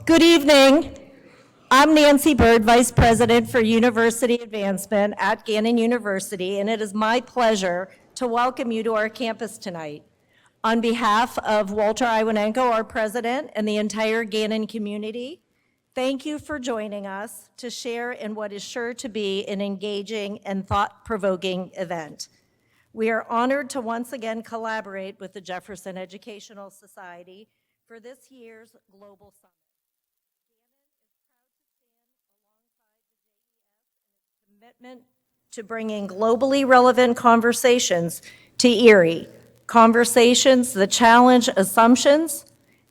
Good evening. I'm Nancy Bird, Vice President for University Advancement at Gannon University, and it is my pleasure to welcome you to our campus tonight. On behalf of Walter Iwanenko, our president, and the entire Gannon community, thank you for joining us to share in what is sure to be an engaging and thought-provoking event. We are honored to once again collaborate with the Jefferson Educational Society for this year's Global Summit. Commitment to bringing globally relevant conversations to Erie, conversations that challenge assumptions,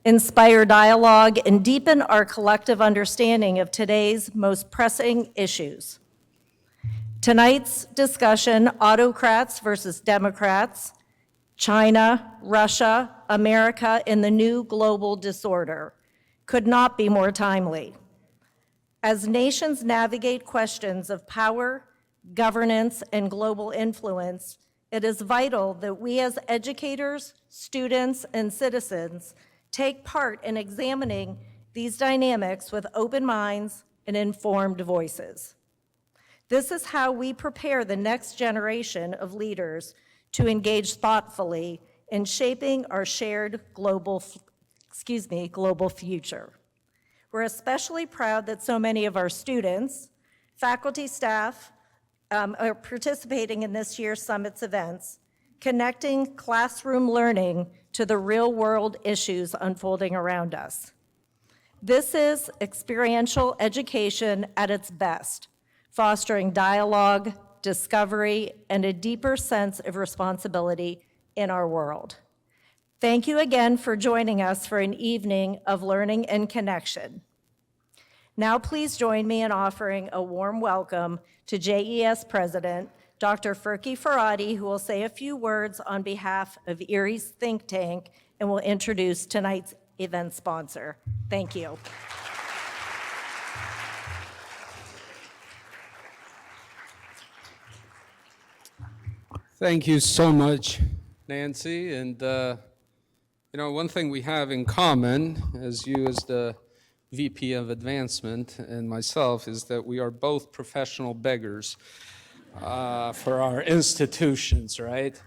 inspire dialogue, and deepen our collective understanding of today's most pressing issues. Tonight's discussion, Autocrats versus Democrats, China, Russia, America, and the new global disorder, could not be more timely. As nations navigate questions of power, governance, and global influence, it is vital that we as educators, students, and citizens take part in examining these dynamics with open minds and informed voices. This is how we prepare the next generation of leaders to engage thoughtfully in shaping our shared global future. We're especially proud that so many of our students, faculty, staff are participating in this year's Summit's events, connecting classroom learning to the real-world issues unfolding around us. This is experiential education at its best, fostering dialogue, discovery, and a deeper sense of responsibility in our world. Thank you again for joining us for an evening of learning and connection. Now please join me in offering a warm welcome to JES President, Dr. Furki Farhadi, who will say a few words on behalf of Erie's think tank and will introduce tonight's event sponsor. Thank you. Thank you so much, Nancy. And one thing we have in common, as you as the VP of Advancement and myself, is that we are both professional beggars for our institutions, right?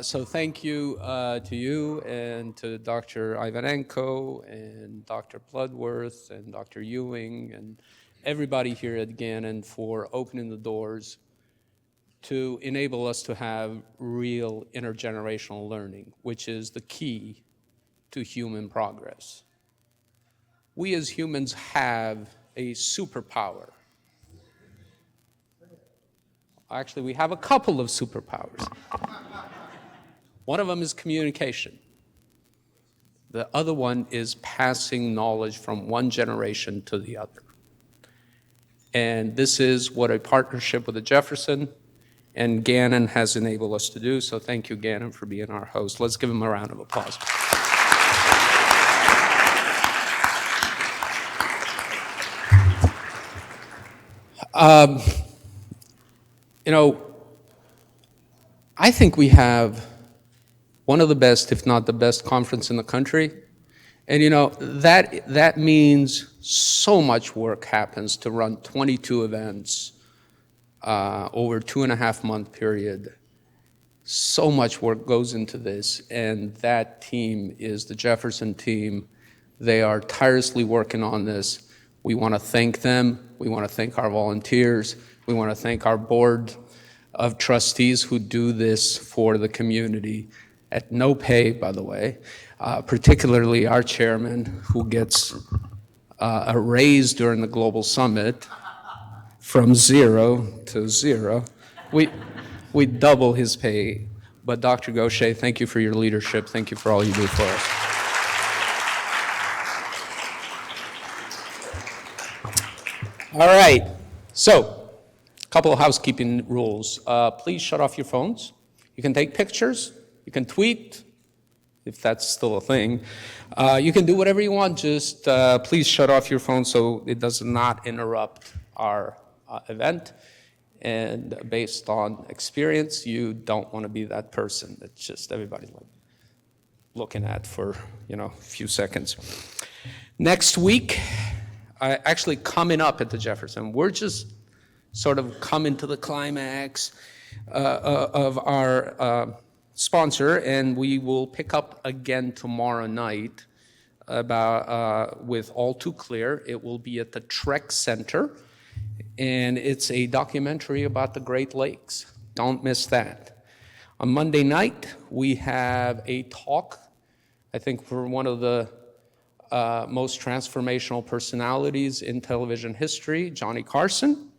So thank you to you and to Dr. Ivanenko and Dr. Bloodworth and Dr. Ewing and everybody here at Gannon for opening the doors to enable us to have real intergenerational learning, which is the key to human progress. We as humans have a superpower. Actually, we have a couple of superpowers. One of them is communication. The other one is passing knowledge from one generation to the other. And this is what a partnership with the Jefferson and Gannon has enabled us to do. So thank you, Gannon, for being our host. Let's give him a round of applause. I think we have one of the best, if not the best, conference in the country. And that means so much work happens to run 22 events over 2.5-month period. So much work goes into this, and that team is the Jefferson team. They are tirelessly working on this. We want to thank them. We want to thank our volunteers. We want to thank our board of trustees who do this for the community at no pay, by the way, particularly our chairman, who gets a raise during the Global Summit from 0 to 0. We double his pay. But Dr. Gaucher, thank you for your leadership. Thank you for all you do for us. All right, so a couple of housekeeping rules. Please shut off your phones. You can take pictures. You can tweet, if that's still a thing. You can do whatever you want. Just please shut off your phone so it does not interrupt our event. And based on experience, you don't want to be that person. It's just everybody looking at for a few seconds. Next week, actually coming up at the Jefferson, we're just sort of coming to the climax of our sponsor, and we will pick up again tomorrow night about with All Too Clear. It will be at the Trek Center, and it's a documentary about the Great Lakes. Don't miss that. On Monday night, we have a talk, I think for one of the most transformational personalities in television history, Johnny Carson,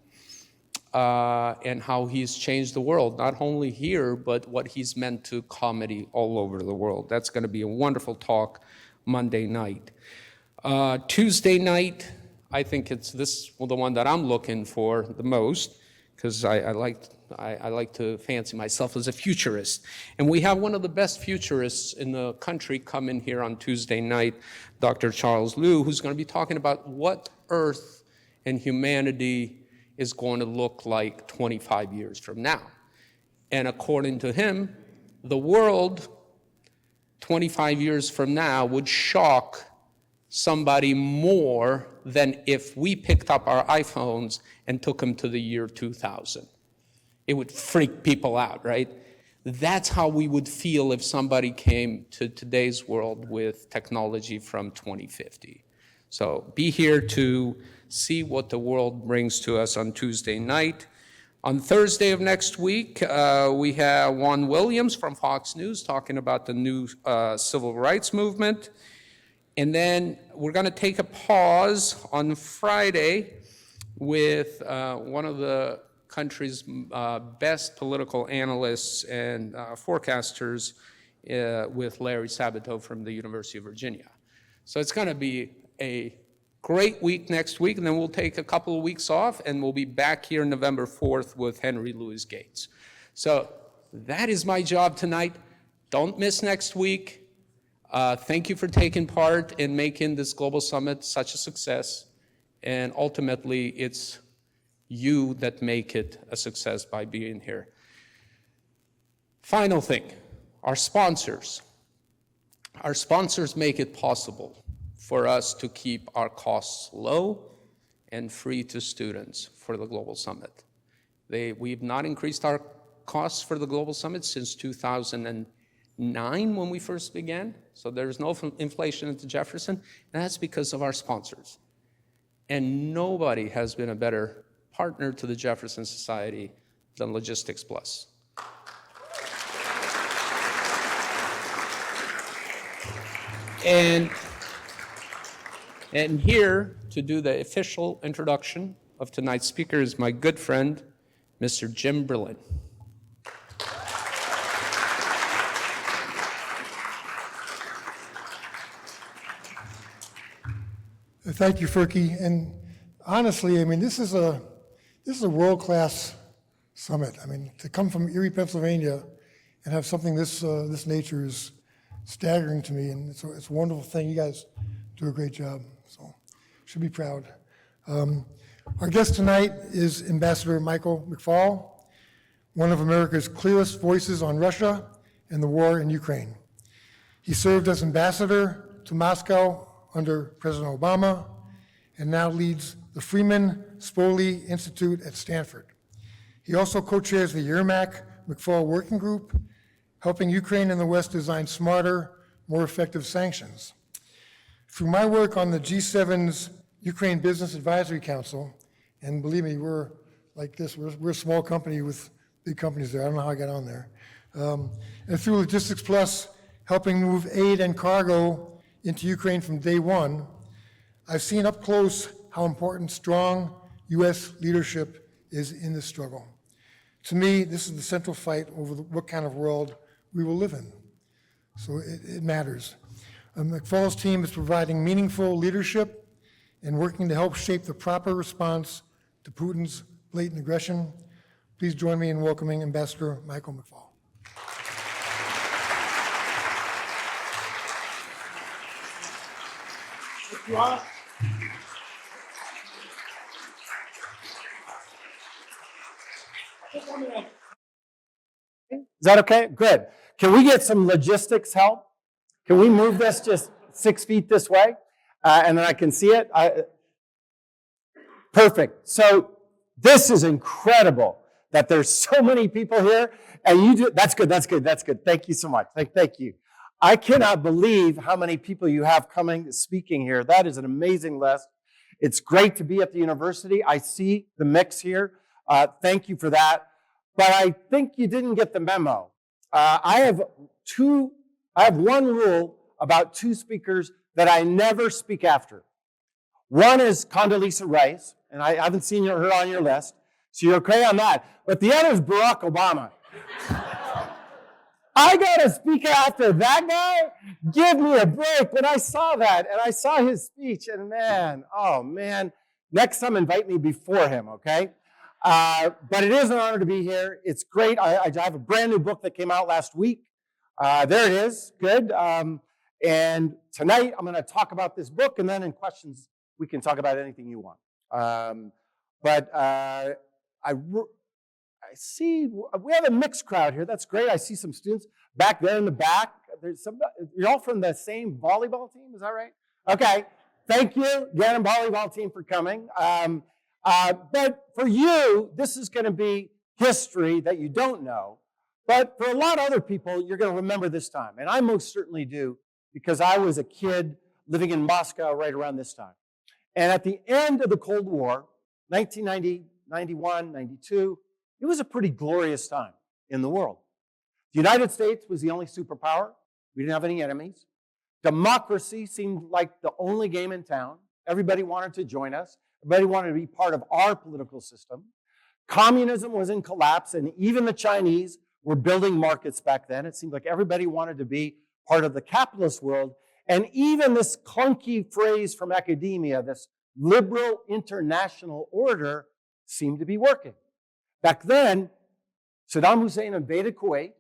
and how he's changed the world, not only here, but what he's meant to comedy all over the world. That's going to be a wonderful talk Monday night. Tuesday night, I think it's the one that I'm looking for the most, because I like to fancy myself as a futurist. And we have one of the best futurists in the country come in here on Tuesday night, Dr. Charles Liu, who's going to be talking about what Earth and humanity is going to look like 25 years from now. And according to him, the world 25 years from now would shock somebody more than if we picked up our iPhones and took them to the year 2000. It would freak people out, right? That's how we would feel if somebody came to today's world with technology from 2050. So be here to see what the world brings to us on Tuesday night. On Thursday of next week, we have Juan Williams from Fox News talking about the new civil rights movement. And then we're going to take a pause on Friday with one of the country's best political analysts and forecasters with Larry Sabato from the University of Virginia. So it's going to be a great week next week, and then we'll take a couple of weeks off, and we'll be back here November 4th with Henry Louis Gates. So that is my job tonight. Don't miss next week. Thank you for taking part in making this Global Summit such a success, and ultimately it's you that make it a success by being here. Final thing, our sponsors. Our sponsors make it possible for us to keep our costs low and free to students for the Global Summit. We've not increased our costs for the Global Summit since 2009 when we first began, so there's no inflation at the Jefferson, and that's because of our sponsors. And nobody has been a better partner to the Jefferson Society than Logistics Plus. And here to do the official introduction of tonight's speaker is my good friend, Mr. Jim Berlin. Thank you, Ferky. And honestly, I mean, this is a world-class summit. I mean, to come from Erie, Pennsylvania, and have something this nature is staggering to me, and it's a wonderful thing. You guys do a great job, so should be proud. Our guest tonight is Ambassador Michael McFaul, one of America's clearest voices on Russia and the war in Ukraine. He served as ambassador to Moscow under President Obama and now leads the Freeman Spogli Institute at Stanford. He also co-chairs the Yermak-McFaul Working Group, helping Ukraine and the West design smarter, more effective sanctions. Through my work on the G7's Ukraine Business Advisory Council, and believe me, we're like this, we're a small company with big companies there. I don't know how I got on there. And through Logistics Plus, helping move aid and cargo into Ukraine from day one, I've seen up close how important strong U.S. leadership is in this struggle. To me, this is the central fight over what kind of world we will live in. So it matters. McFaul's team is providing meaningful leadership and working to help shape the proper response to Putin's blatant aggression. Please join me in welcoming Ambassador Michael McFaul. Is that okay? Good. Can we get some logistics help? Can we move this just 6 feet this way? And then I can see it. Perfect. So this is incredible that there's so many people here. And you do, that's good. Thank you so much. Thank you. I cannot believe how many people you have coming, speaking here. That is an amazing list. It's great to be at the university. I see the mix here. Thank you for that. But I think you didn't get the memo. I have one rule about two speakers that I never speak after. One is Condoleezza Rice, and I haven't seen her on your list, so you're okay on that. But the other is Barack Obama. I got to speak after that guy? Give me a break. When I saw that, and I saw his speech, and man, oh man, next time invite me before him, okay? But it is an honor to be here. It's great. I have a brand new book that came out last week. There it is. Good. And tonight I'm going to talk about this book, and then in questions we can talk about anything you want. I see we have a mixed crowd here. That's great. I see some students back there in the back. You're all from the same volleyball team. Is that right? Okay. Thank you, Gannon volleyball team, for coming. But for you, this is going to be history that you don't know. But for a lot of other people, you're going to remember this time. And I most certainly do, because I was a kid living in Moscow right around this time. And at the end of the Cold War, 1990, 91, 92, it was a pretty glorious time in the world. The United States was the only superpower. We didn't have any enemies. Democracy seemed like the only game in town. Everybody wanted to join us. Everybody wanted to be part of our political system. Communism was in collapse, and even the Chinese were building markets back then. It seemed like everybody wanted to be part of the capitalist world. And even this clunky phrase from academia, this liberal international order, seemed to be working. Back then, Saddam Hussein invaded Kuwait,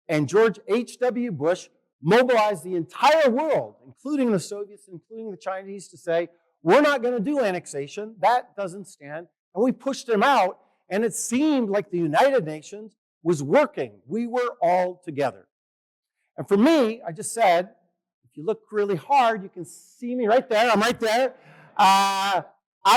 and George H.W. Bush mobilized the entire world, including the Soviets, including the Chinese, to say, we're not going to do annexation. That doesn't stand. And we pushed them out, and it seemed like the United Nations was working. We were all together. And for me, I just said, if you look really hard, you can see me right there. I'm right there. I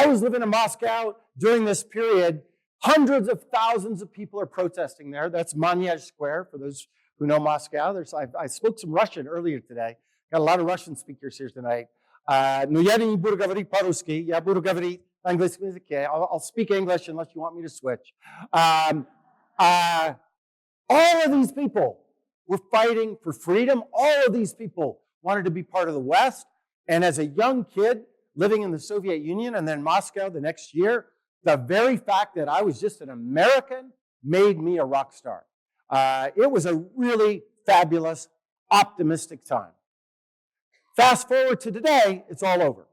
was living in Moscow during this period. Hundreds of thousands of people are protesting there. That's Manège Square, for those who know Moscow. I spoke some Russian earlier today. Got a lot of Russian speakers here tonight. Но я не буду говорить по-русски, я буду говорить на английском языке. I'll speak English unless you want me to switch. All of these people were fighting for freedom. All of these people wanted to be part of the West. And as a young kid living in the Soviet Union and then Moscow the next year, the very fact that I was just an American made me a rock star. It was a really fabulous, optimistic time. Fast forward to today, it's all over.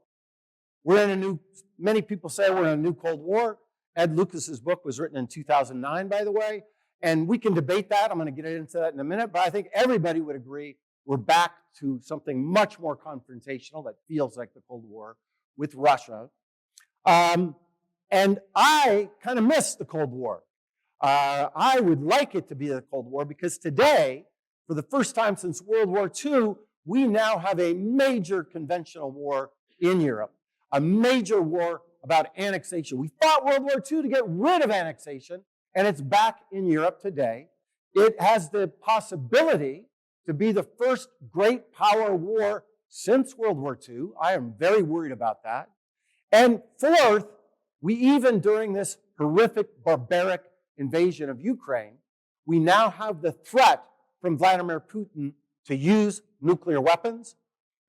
We're in many people say we're in a new Cold War. Ed Lucas's book was written in 2009, by the way, and we can debate that. I'm going to get into that in a minute, but I think everybody would agree we're back to something much more confrontational that feels like the Cold War with Russia. And I kind of miss the Cold War. I would like it to be the Cold War because today, for the first time since World War II, we now have a major conventional war in Europe, a major war about annexation. We fought World War II to get rid of annexation, and it's back in Europe today. It has the possibility to be the first great power war since World War II. I am very worried about that. And fourth, we even during this horrific, barbaric invasion of Ukraine, we now have the threat from Vladimir Putin to use nuclear weapons.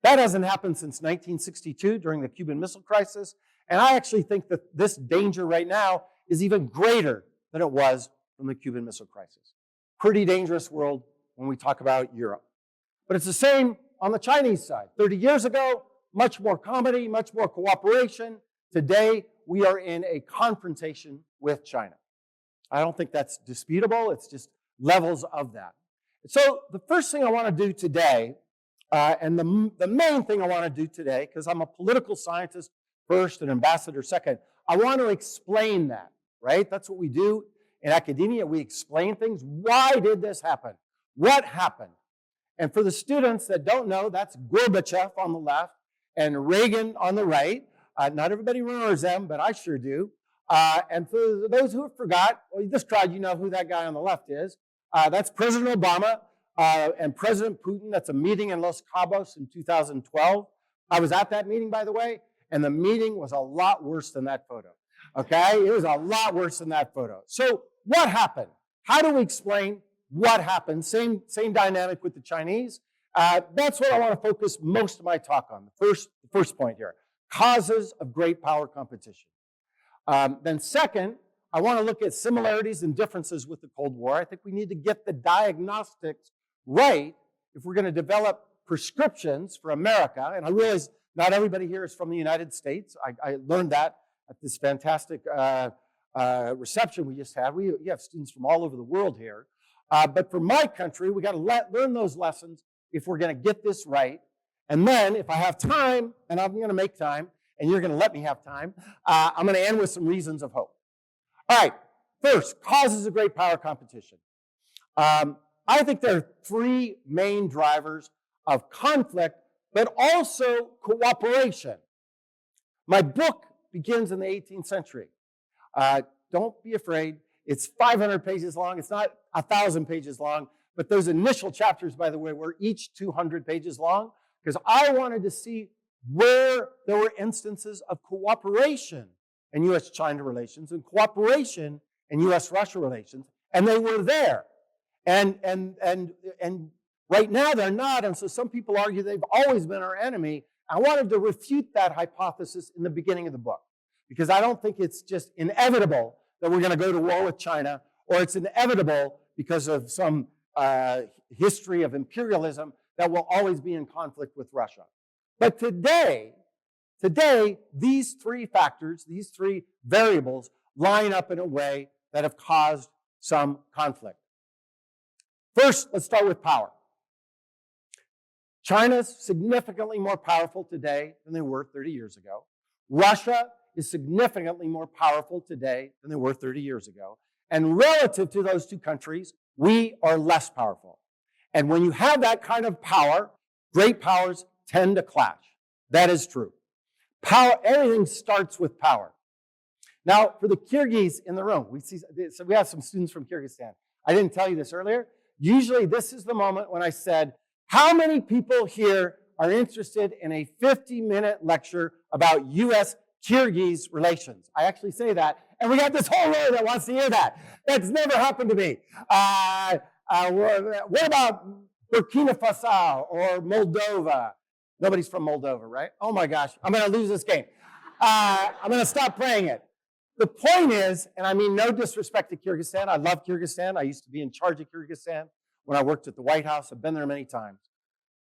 That hasn't happened since 1962 during the Cuban Missile Crisis. And I actually think that this danger right now is even greater than it was from the Cuban Missile Crisis. Pretty dangerous world when we talk about Europe. But it's the same on the Chinese side. 30 years ago, much more comedy, much more cooperation. Today, we are in a confrontation with China. I don't think that's disputable. It's just levels of that. So the first thing I want to do today, and the main thing I want to do today, because I'm a political scientist first and ambassador second, I want to explain that, right? That's what we do in academia. We explain things. Why did this happen? What happened? And for the students that don't know, that's Gorbachev on the left, and Reagan on the right. Not everybody remembers them, but I sure do. And for those who forgot, well, this crowd, you know who that guy on the left is. That's President Obama and President Putin. That's a meeting in Los Cabos in 2012. I was at that meeting, by the way, and the meeting was a lot worse than that photo. Okay? It was a lot worse than that photo. So what happened? How do we explain what happened? Same dynamic with the Chinese. That's what I want to focus most of my talk on. The first point here, causes of great power competition. Then second, I want to look at similarities and differences with the Cold War. I think we need to get the diagnostics right if we're going to develop prescriptions for America. And I realize not everybody here is from the United States. I learned that at this fantastic reception we just had. We have students from all over the world here. But for my country, we got to learn those lessons if we're going to get this right. And then if I have time, and I'm going to make time, and you're going to let me have time, I'm going to end with some reasons of hope. All right, first, causes of great power competition. I think there are three main drivers of conflict, but also cooperation. My book begins in the 18th century. Don't be afraid. It's 500 pages long. It's not 1,000 pages long, but those initial chapters, by the way, were each 200 pages long, because I wanted to see where there were instances of cooperation in U.S.-China relations and cooperation in U.S. Russia relations, and they were there. And right now they're not, and so some people argue they've always been our enemy. I wanted to refute that hypothesis in the beginning of the book, because I don't think it's just inevitable that we're going to go to war with China, or it's inevitable because of some history of imperialism that will always be in conflict with Russia. But today, these three factors, these three variables, line up in a way that have caused some conflict. First, let's start with power. China's significantly more powerful today than they were 30 years ago. Russia is significantly more powerful today than they were 30 years ago. And relative to those two countries, we are less powerful. And when you have that kind of power, great powers tend to clash. That is true. Power, everything starts with power. Now, for the Kyrgyz in the room, so we have some students from Kyrgyzstan. I didn't tell you this earlier. Usually this is the moment when I said, how many people here are interested in a 50-minute lecture about U.S.-Kyrgyz relations? I actually say that, and we got this whole row that wants to hear that. That's never happened to me. What about Burkina Faso or Moldova? Nobody's from Moldova, right? Oh my gosh, I'm going to lose this game. I'm going to stop playing it. The point is, and I mean no disrespect to Kyrgyzstan. I love Kyrgyzstan. I used to be in charge of Kyrgyzstan when I worked at the White House. I've been there many times.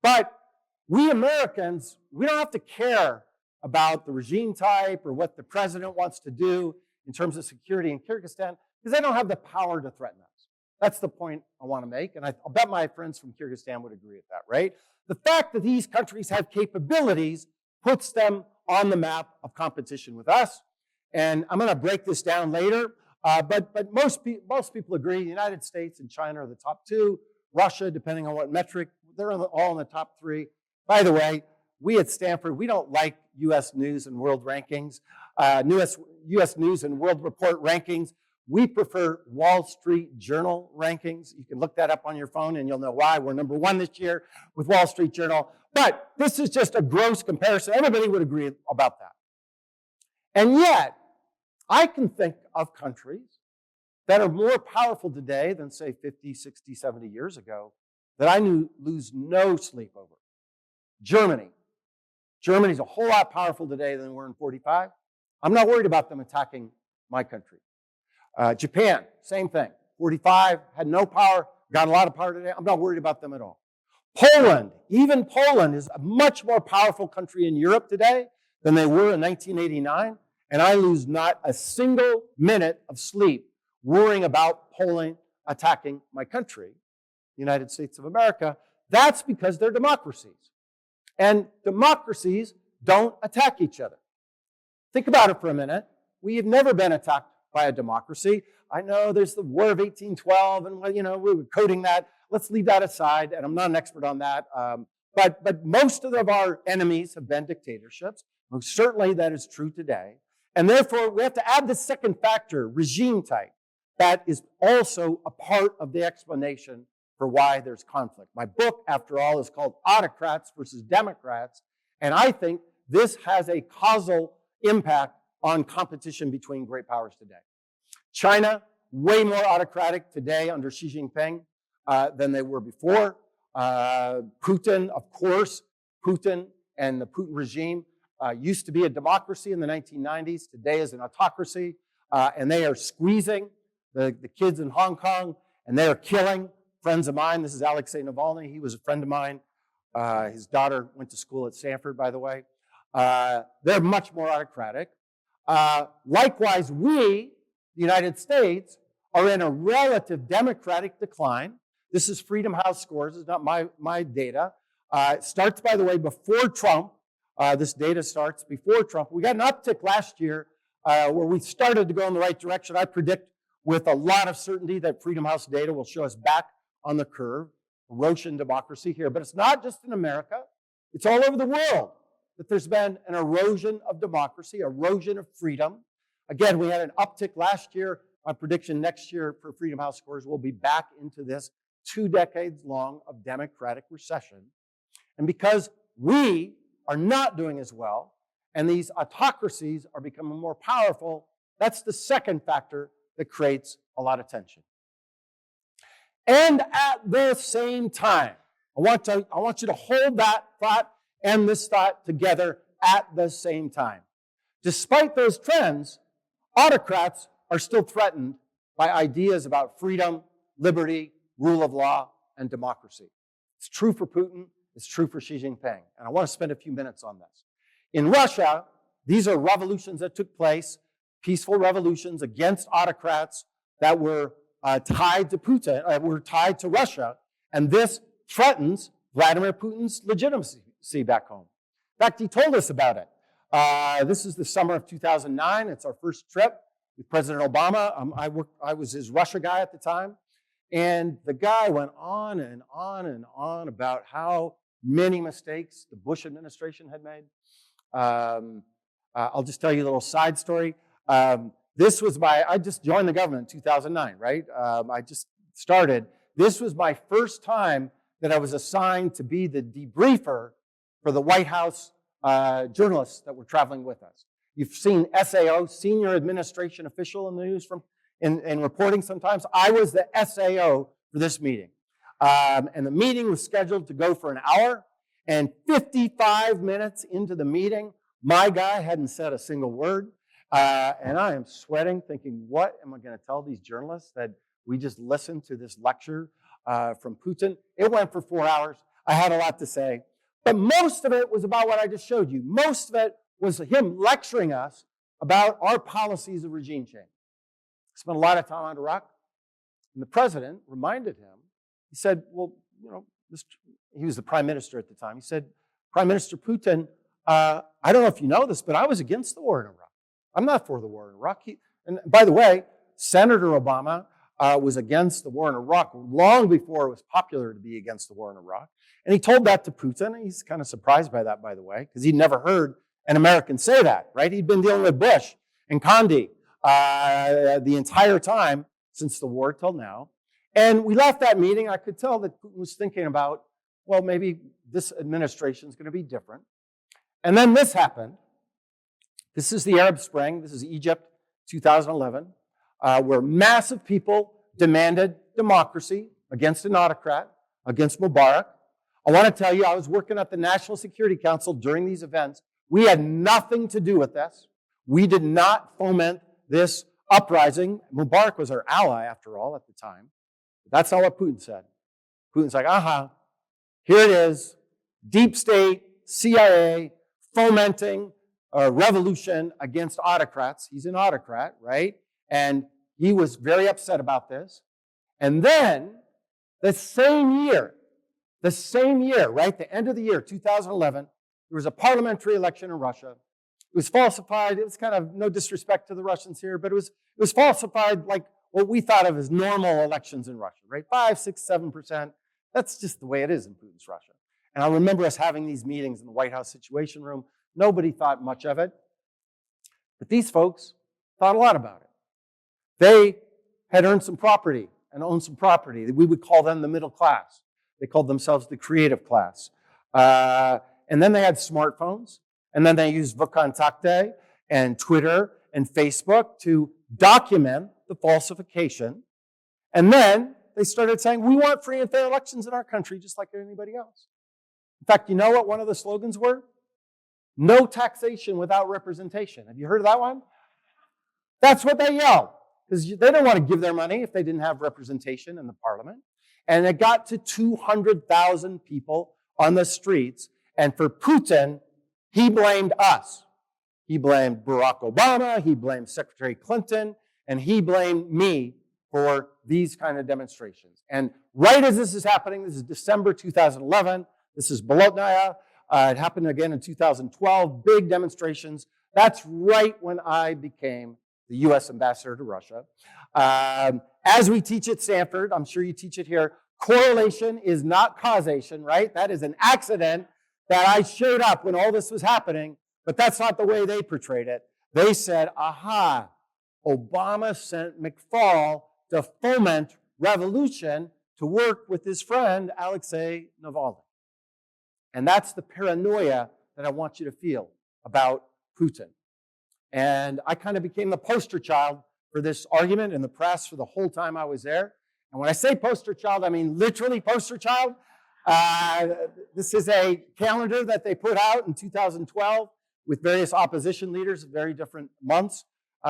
But we Americans, we don't have to care about the regime type or what the president wants to do in terms of security in Kyrgyzstan, because they don't have the power to threaten us. That's the point I want to make, and I'll bet my friends from Kyrgyzstan would agree with that, right? The fact that these countries have capabilities puts them on the map of competition with us, and I'm going to break this down later, but most people agree the United States and China are the top two. Russia, depending on what metric, they're all in the top three. By the way, we at Stanford, we don't like U.S. News and World rankings, U.S. News and World Report rankings. We prefer Wall Street Journal rankings. You can look that up on your phone and you'll know why. We're number one this year with Wall Street Journal. But this is just a gross comparison. Everybody would agree about that. And yet, I can think of countries that are more powerful today than, say, 50, 60, 70 years ago that I lose no sleep over. Germany. Germany's a whole lot powerful today than they were in 45. I'm not worried about them attacking my country. Japan, same thing. 45, had no power, got a lot of power today. I'm not worried about them at all. Poland, even Poland is a much more powerful country in Europe today than they were in 1989. And I lose not a single minute of sleep worrying about Poland attacking my country, the United States of America. That's because they're democracies. And democracies don't attack each other. Think about it for a minute. We have never been attacked by a democracy. I know there's the War of 1812, and we were coding that. Let's leave that aside, and I'm not an expert on that. But most of our enemies have been dictatorships. Most certainly that is true today. And therefore, we have to add the second factor, regime type. That is also a part of the explanation for why there's conflict. My book, after all, is called Autocrats versus Democrats. And I think this has a causal impact on competition between great powers today. China, way more autocratic today under Xi Jinping than they were before. Putin, of course, Putin and the Putin regime used to be a democracy in the 1990s. Today is an autocracy. And they are squeezing the kids in Hong Kong, and they are killing friends of mine. This is Alexei Navalny. He was a friend of mine. His daughter went to school at Stanford, by the way. They're much more autocratic. Likewise, we, the United States, are in a relative democratic decline. This is Freedom House scores. It's not my data. It starts, by the way, before Trump. This data starts before Trump. We got an uptick last year where we started to go in the right direction. I predict with a lot of certainty that Freedom House data will show us back on the curve, erosion democracy here. But it's not just in America. It's all over the world that there's been an erosion of democracy, erosion of freedom. Again, we had an uptick last year. My prediction next year for Freedom House scores will be back into this 2 decades long of democratic recession. And because we are not doing as well, and these autocracies are becoming more powerful, that's the second factor that creates a lot of tension. And at the same time, I want you to hold that thought and this thought together at the same time. Despite those trends, autocrats are still threatened by ideas about freedom, liberty, rule of law, and democracy. It's true for Putin. It's true for Xi Jinping. And I want to spend a few minutes on this. In Russia, these are revolutions that took place, peaceful revolutions against autocrats that were tied to Putin, were tied to Russia. And this threatens Vladimir Putin's legitimacy back home. In fact, he told us about it. This is the summer of 2009. It's our first trip with President Obama. I was his Russia guy at the time. And the guy went on and on and on about how many mistakes the Bush administration had made. I'll just tell you a little side story. I just joined the government in 2009, right? I just started. This was my first time that I was assigned to be the debriefer for the White House journalists that were traveling with us. You've seen SAO, senior administration official in the news in reporting sometimes. I was the SAO for this meeting. And the meeting was scheduled to go for an hour. And 55 minutes into the meeting, my guy hadn't said a single word. And I am sweating, thinking, what am I going to tell these journalists that we just listened to this lecture from Putin? It went for 4 hours. I had a lot to say. But most of it was about what I just showed you. Most of it was him lecturing us about our policies of regime change. Spent a lot of time on Iraq. And the president reminded him, he said, well, he was the prime minister at the time. He said, Prime Minister Putin, I don't know if you know this, but I was against the war in Iraq. I'm not for the war in Iraq. And by the way, Senator Obama was against the war in Iraq long before it was popular to be against the war in Iraq. And he told that to Putin. He's kind of surprised by that, by the way, because he'd never heard an American say that, right? He'd been dealing with Bush and Condi the entire time since the war till now. And we left that meeting. I could tell that Putin was thinking about, well, maybe this administration is going to be different. And then this happened. This is the Arab Spring. This is Egypt, 2011, where massive people demanded democracy against an autocrat, against Mubarak. I want to tell you, I was working at the National Security Council during these events. We had nothing to do with this. We did not foment this uprising. Mubarak was our ally, after all, at the time. That's not what Putin said. Putin's like, here it is, deep state, CIA, fomenting a revolution against autocrats. He's an autocrat, right? And he was very upset about this. And then, the same year, right, the end of the year, 2011, there was a parliamentary election in Russia. It was falsified. It was kind of, no disrespect to the Russians here, but it was falsified like what we thought of as normal elections in Russia, right? 5, 6, 7%. That's just the way it is in Putin's Russia. And I remember us having these meetings in the White House Situation Room. Nobody thought much of it. But these folks thought a lot about it. They had earned some property and owned some property. We would call them the middle class. They called themselves the creative class. And then they had smartphones. And then they used VKontakte and Twitter and Facebook to document the falsification. And then they started saying, we want free and fair elections in our country just like anybody else. In fact, you know what one of the slogans were? No taxation without representation. Have you heard of that one? That's what they yelled, because they didn't want to give their money if they didn't have representation in the parliament. And it got to 200,000 people on the streets. And for Putin, he blamed us. He blamed Barack Obama, he blamed Secretary Clinton, and he blamed me for these kind of demonstrations. And right as this is happening, this is December 2011, this is Bolotnaya, it happened again in 2012, big demonstrations. That's right when I became the U.S. ambassador to Russia. As we teach at Stanford, I'm sure you teach it here, correlation is not causation, right? That is an accident that I showed up when all this was happening, but that's not the way they portrayed it. They said, aha, Obama sent McFaul to foment revolution to work with his friend, Alexei Navalny. And that's the paranoia that I want you to feel about Putin. And I kind of became the poster child for this argument in the press for the whole time I was there. And when I say poster child, I mean literally poster child. This is a calendar that they put out in 2012 with various opposition leaders of very different months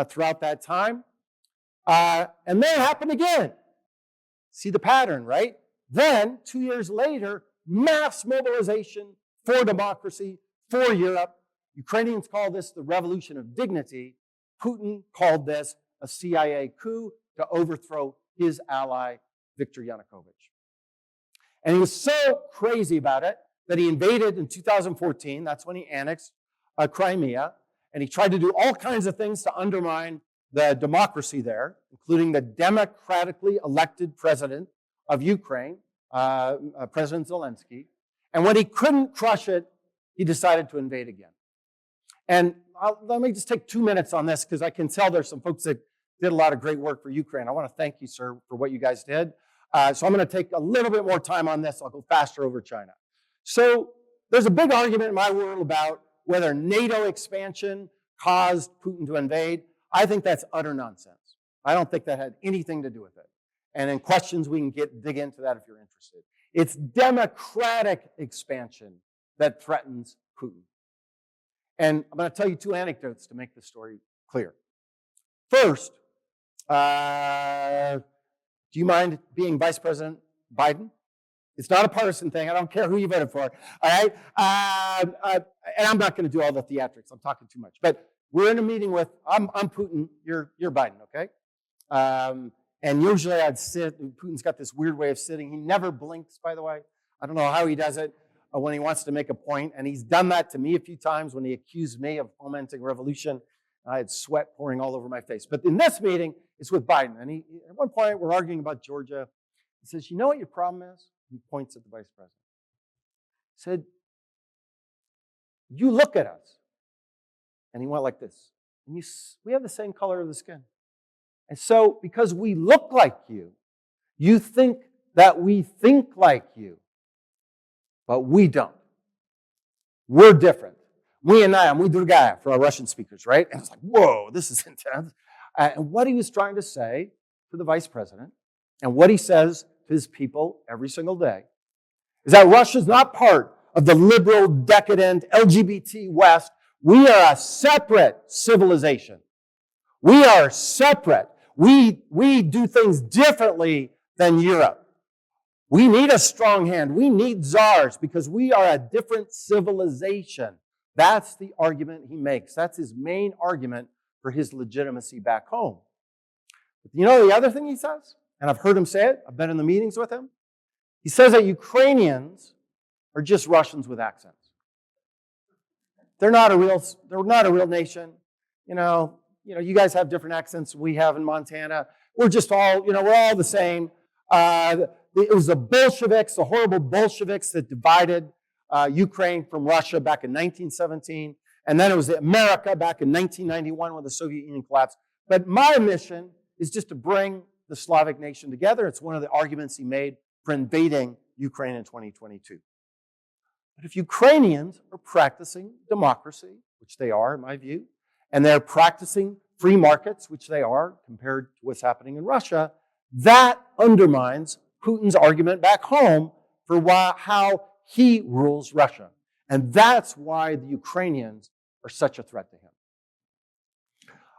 throughout that time. And then it happened again. See the pattern, right? Then, 2 years later, mass mobilization for democracy, for Europe. Ukrainians call this the revolution of dignity. Putin called this a CIA coup to overthrow his ally, Viktor Yanukovych. And he was so crazy about it that he invaded in 2014. That's when he annexed Crimea. And he tried to do all kinds of things to undermine the democracy there, including the democratically elected president of Ukraine, President Zelensky. And when he couldn't crush it, he decided to invade again. And let me just take 2 minutes on this, because I can tell there's some folks that did a lot of great work for Ukraine. I want to thank you, sir, for what you guys did. So I'm going to take a little bit more time on this. I'll go faster over China. So there's a big argument in my world about whether NATO expansion caused Putin to invade. I think that's utter nonsense. I don't think that had anything to do with it. And in questions, we can dig into that if you're interested. It's democratic expansion that threatens Putin. And I'm going to tell you 2 anecdotes to make the story clear. First, do you mind being Vice President Biden? It's not a partisan thing. I don't care who you voted for. All right? And I'm not going to do all the theatrics. I'm talking too much. But we're in a meeting with, I'm Putin, you're Biden, okay? And usually I'd sit, and Putin's got this weird way of sitting. He never blinks, by the way. I don't know how he does it when he wants to make a point. And he's done that to me a few times when he accused me of fomenting revolution. I had sweat pouring all over my face. But in this meeting, it's with Biden. And at one point, we're arguing about Georgia. He says, you know what your problem is? He points at the vice president. He said, you look at us. And he went like this. And we have the same color of the skin. And so, because we look like you, you think that we think like you. But we don't. We're different. We другая for our Russian speakers, right? And it's like, whoa, this is intense. And what he was trying to say to the vice president, and what he says to his people every single day, is that Russia's not part of the liberal, decadent, LGBT West. We are a separate civilization. We are separate. We do things differently than Europe. We need a strong hand. We need czars because we are a different civilization. That's the argument he makes. That's his main argument for his legitimacy back home. But you know the other thing he says? And I've heard him say it. I've been in the meetings with him. He says that Ukrainians are just Russians with accents. They're not a real nation. You know, you guys have different accents than we have in Montana. We're just all, we're all the same. It was the Bolsheviks, the horrible Bolsheviks that divided Ukraine from Russia back in 1917, and then it was America back in 1991 when the Soviet Union collapsed. But my mission is just to bring the Slavic nation together. It's one of the arguments he made for invading Ukraine in 2022. But if Ukrainians are practicing democracy, which they are in my view, and they're practicing free markets, which they are compared to what's happening in Russia, that undermines Putin's argument back home for how he rules Russia. And that's why the Ukrainians are such a threat to him.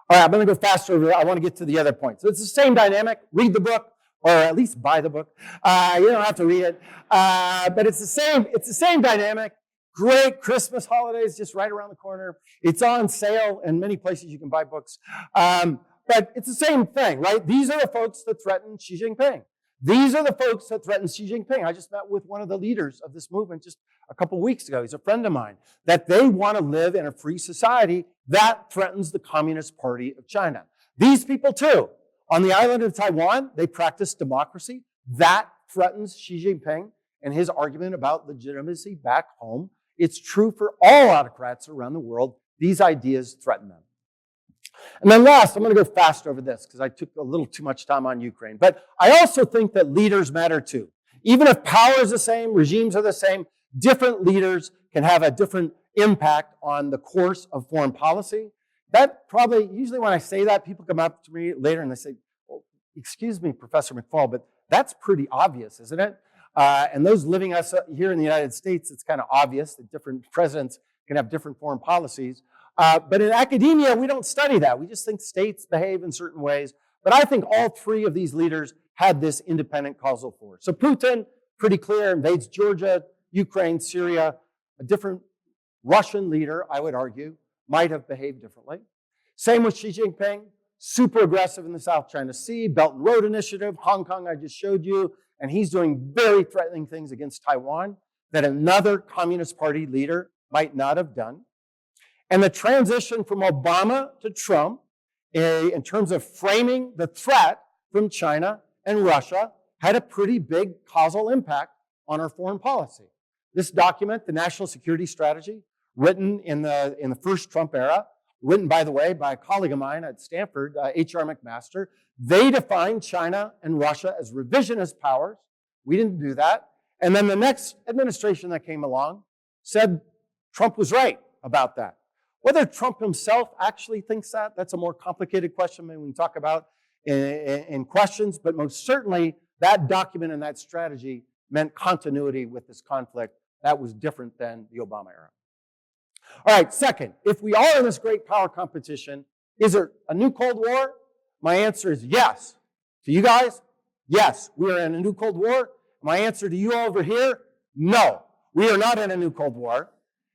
All right, I'm going to go faster over. I want to get to the other point. So it's the same dynamic. Read the book, or at least buy the book. You don't have to read it, but it's the same. It's the same dynamic. Great Christmas holidays just right around the corner. It's on sale in many places you can buy books. But it's the same thing, right? These are the folks that threaten Xi Jinping. These are the folks that threaten Xi Jinping. I just met with one of the leaders of this movement just a couple weeks ago. He's a friend of mine. That they want to live in a free society that threatens the Communist Party of China. These people too. On the island of Taiwan, they practice democracy. That threatens Xi Jinping and his argument about legitimacy back home. It's true for all autocrats around the world. These ideas threaten them. And then last, I'm going to go fast over this because I took a little too much time on Ukraine. But I also think that leaders matter too. Even if power is the same, regimes are the same, different leaders can have a different impact on the course of foreign policy. That probably, usually when I say that, people come up to me later and they say, well, excuse me, Professor McFaul, but that's pretty obvious, isn't it? And those living us here in the United States, it's kind of obvious that different presidents can have different foreign policies. But in academia, we don't study that. We just think states behave in certain ways. But I think all three of these leaders had this independent causal force. So Putin, pretty clear, invades Georgia, Ukraine, Syria. A different Russian leader, I would argue, might have behaved differently. Same with Xi Jinping, super aggressive in the South China Sea, Belt and Road Initiative, Hong Kong I just showed you, and he's doing very threatening things against Taiwan that another Communist Party leader might not have done. And the transition from Obama to Trump, in terms of framing the threat from China and Russia, had a pretty big causal impact on our foreign policy. This document, the National Security Strategy, written in the first Trump era, written, by the way, by a colleague of mine at Stanford, H.R. McMaster, they defined China and Russia as revisionist powers. We didn't do that. And then the next administration that came along said Trump was right about that. Whether Trump himself actually thinks that, that's a more complicated question maybe we can talk about in questions, but most certainly that document and that strategy meant continuity with this conflict that was different than the Obama era. All right, second, if we are in this great power competition, is there a new Cold War? My answer is yes. To you guys, yes, we are in a new Cold War. My answer to you over here, no, we are not in a new Cold War.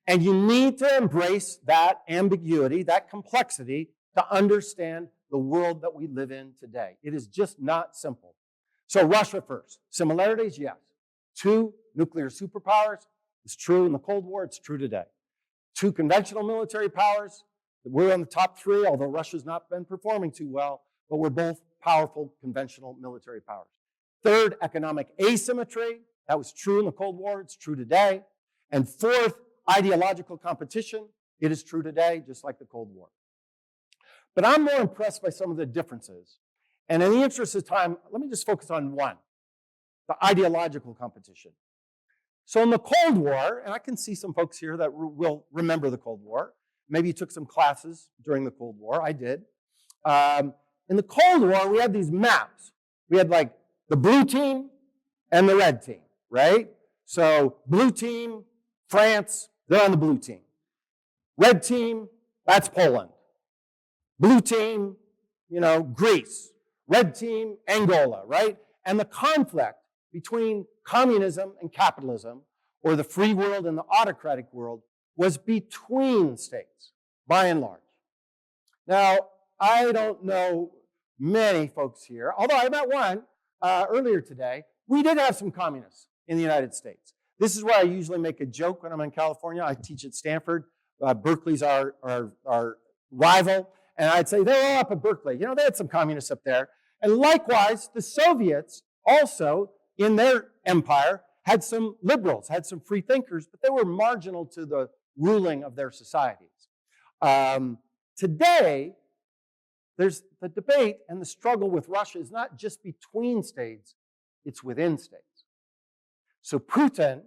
And you need to embrace that ambiguity, that complexity, to understand the world that we live in today. It is just not simple. So Russia first. Similarities, yes. Two nuclear superpowers. It's true in the Cold War. It's true today. Two conventional military powers. We're on the top three, although Russia's not been performing too well, but we're both powerful conventional military powers. Third, economic asymmetry. That was true in the Cold War. It's true today. And fourth, ideological competition. It is true today, just like the Cold War. But I'm more impressed by some of the differences. And in the interest of time, let me just focus on one, the ideological competition. So in the Cold War, and I can see some folks here that will remember the Cold War. Maybe you took some classes during the Cold War. I did. In the Cold War, we had these maps. We had like the blue team and the red team, right? So blue team, France, they're on the blue team. Red team, that's Poland. Blue team, Greece. Red team, Angola, right? And the conflict between communism and capitalism, or the free world and the autocratic world, was between states, by and large. Now, I don't know many folks here, although I met one earlier today. We did have some communists in the United States. This is where I usually make a joke when I'm in California. I teach at Stanford. Berkeley's our rival. And I'd say, they're all up at Berkeley. They had some communists up there. And likewise, the Soviets also, in their empire, had some liberals, had some free thinkers, but they were marginal to the ruling of their societies. Today, there's the debate and the struggle with Russia is not just between states, it's within states. So Putin,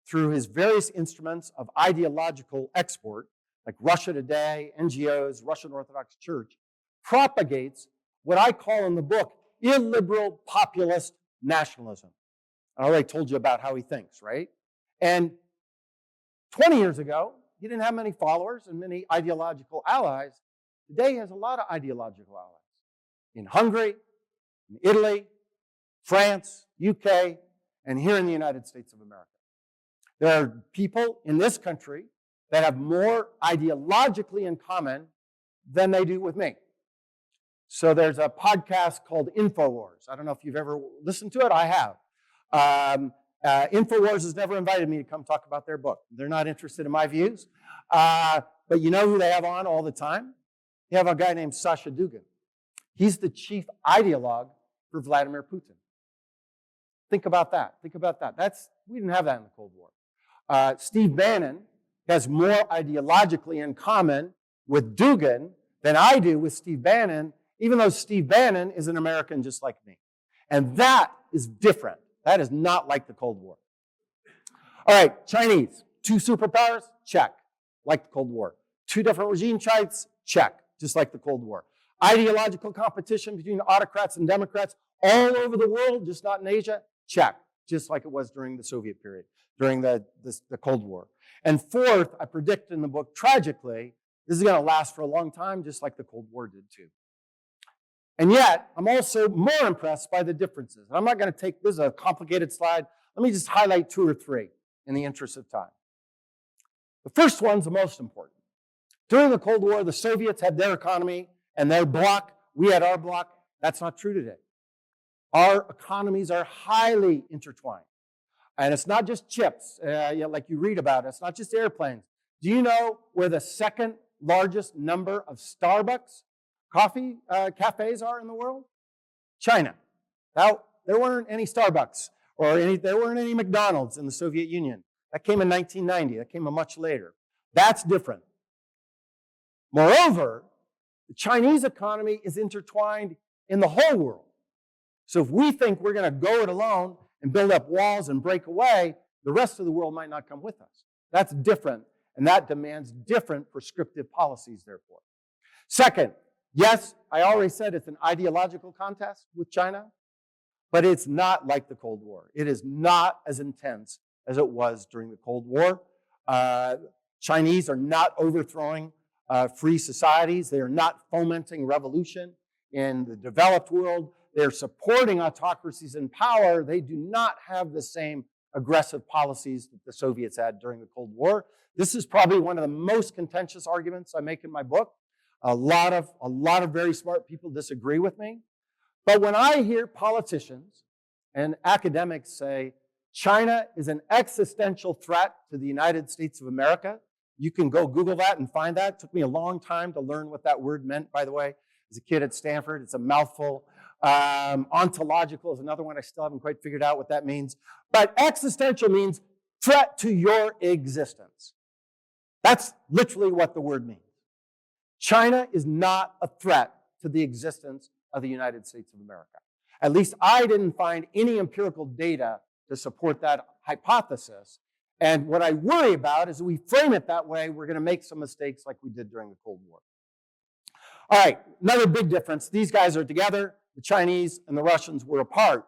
through his various instruments of ideological export, like Russia Today, NGOs, Russian Orthodox Church, propagates what I call in the book illiberal populist nationalism. I already told you about how he thinks, right? And 20 years ago, he didn't have many followers and many ideological allies. Today, he has a lot of ideological allies. In Hungary, in Italy, France, UK, and here in the United States of America. There are people in this country that have more ideologically in common than they do with me. So there's a podcast called InfoWars. I don't know if you've ever listened to it. I have. InfoWars has never invited me to come talk about their book. They're not interested in my views. But you know who they have on all the time? They have a guy named Sasha Dugin. He's the chief ideologue for Vladimir Putin. Think about that. Think about that. We didn't have that in the Cold War. Steve Bannon has more ideologically in common with Dugin than I do with Steve Bannon, even though Steve Bannon is an American just like me. And that is different. That is not like the Cold War. All right, Chinese. 2 superpowers? Check. Like the Cold War. 2 different regime types? Check. Just like the Cold War. Ideological competition between autocrats and Democrats all over the world, just not in Asia? Check. Just like it was during the Soviet period, during the Cold War. And fourth, I predict in the book, tragically, this is going to last for a long time, just like the Cold War did too. And yet, I'm also more impressed by the differences. And I'm not going to take, this is a complicated slide. Let me just highlight 2 or 3 in the interest of time. The first one's the most important. During the Cold War, the Soviets had their economy and their bloc. We had our bloc. That's not true today. Our economies are highly intertwined. And it's not just chips, like you read about. It's not just airplanes. Do you know where the second largest number of Starbucks coffee cafes are in the world? China. Now, there weren't any Starbucks or there weren't any McDonald's in the Soviet Union. That came in 1990. That came much later. That's different. Moreover, the Chinese economy is intertwined in the whole world. So if we think we're going to go it alone and build up walls and break away, the rest of the world might not come with us. That's different, and that demands different prescriptive policies, therefore. Second, yes, I already said it's an ideological contest with China, but it's not like the Cold War. It is not as intense as it was during the Cold War. Chinese are not overthrowing free societies. They are not fomenting revolution in the developed world. They're supporting autocracies in power. They do not have the same aggressive policies that the Soviets had during the Cold War. This is probably one of the most contentious arguments I make in my book. A lot of very smart people disagree with me. But when I hear politicians and academics say China is an existential threat to the United States of America, you can go Google that and find that. It took me a long time to learn what that word meant, by the way. As a kid at Stanford, it's a mouthful. Ontological is another one I still haven't quite figured out what that means. But existential means threat to your existence. That's literally what the word means. China is not a threat to the existence of the United States of America. At least I didn't find any empirical data to support that hypothesis. And what I worry about is if we frame it that way, we're going to make some mistakes like we did during the Cold War. All right, another big difference. These guys are together. The Chinese and the Russians were apart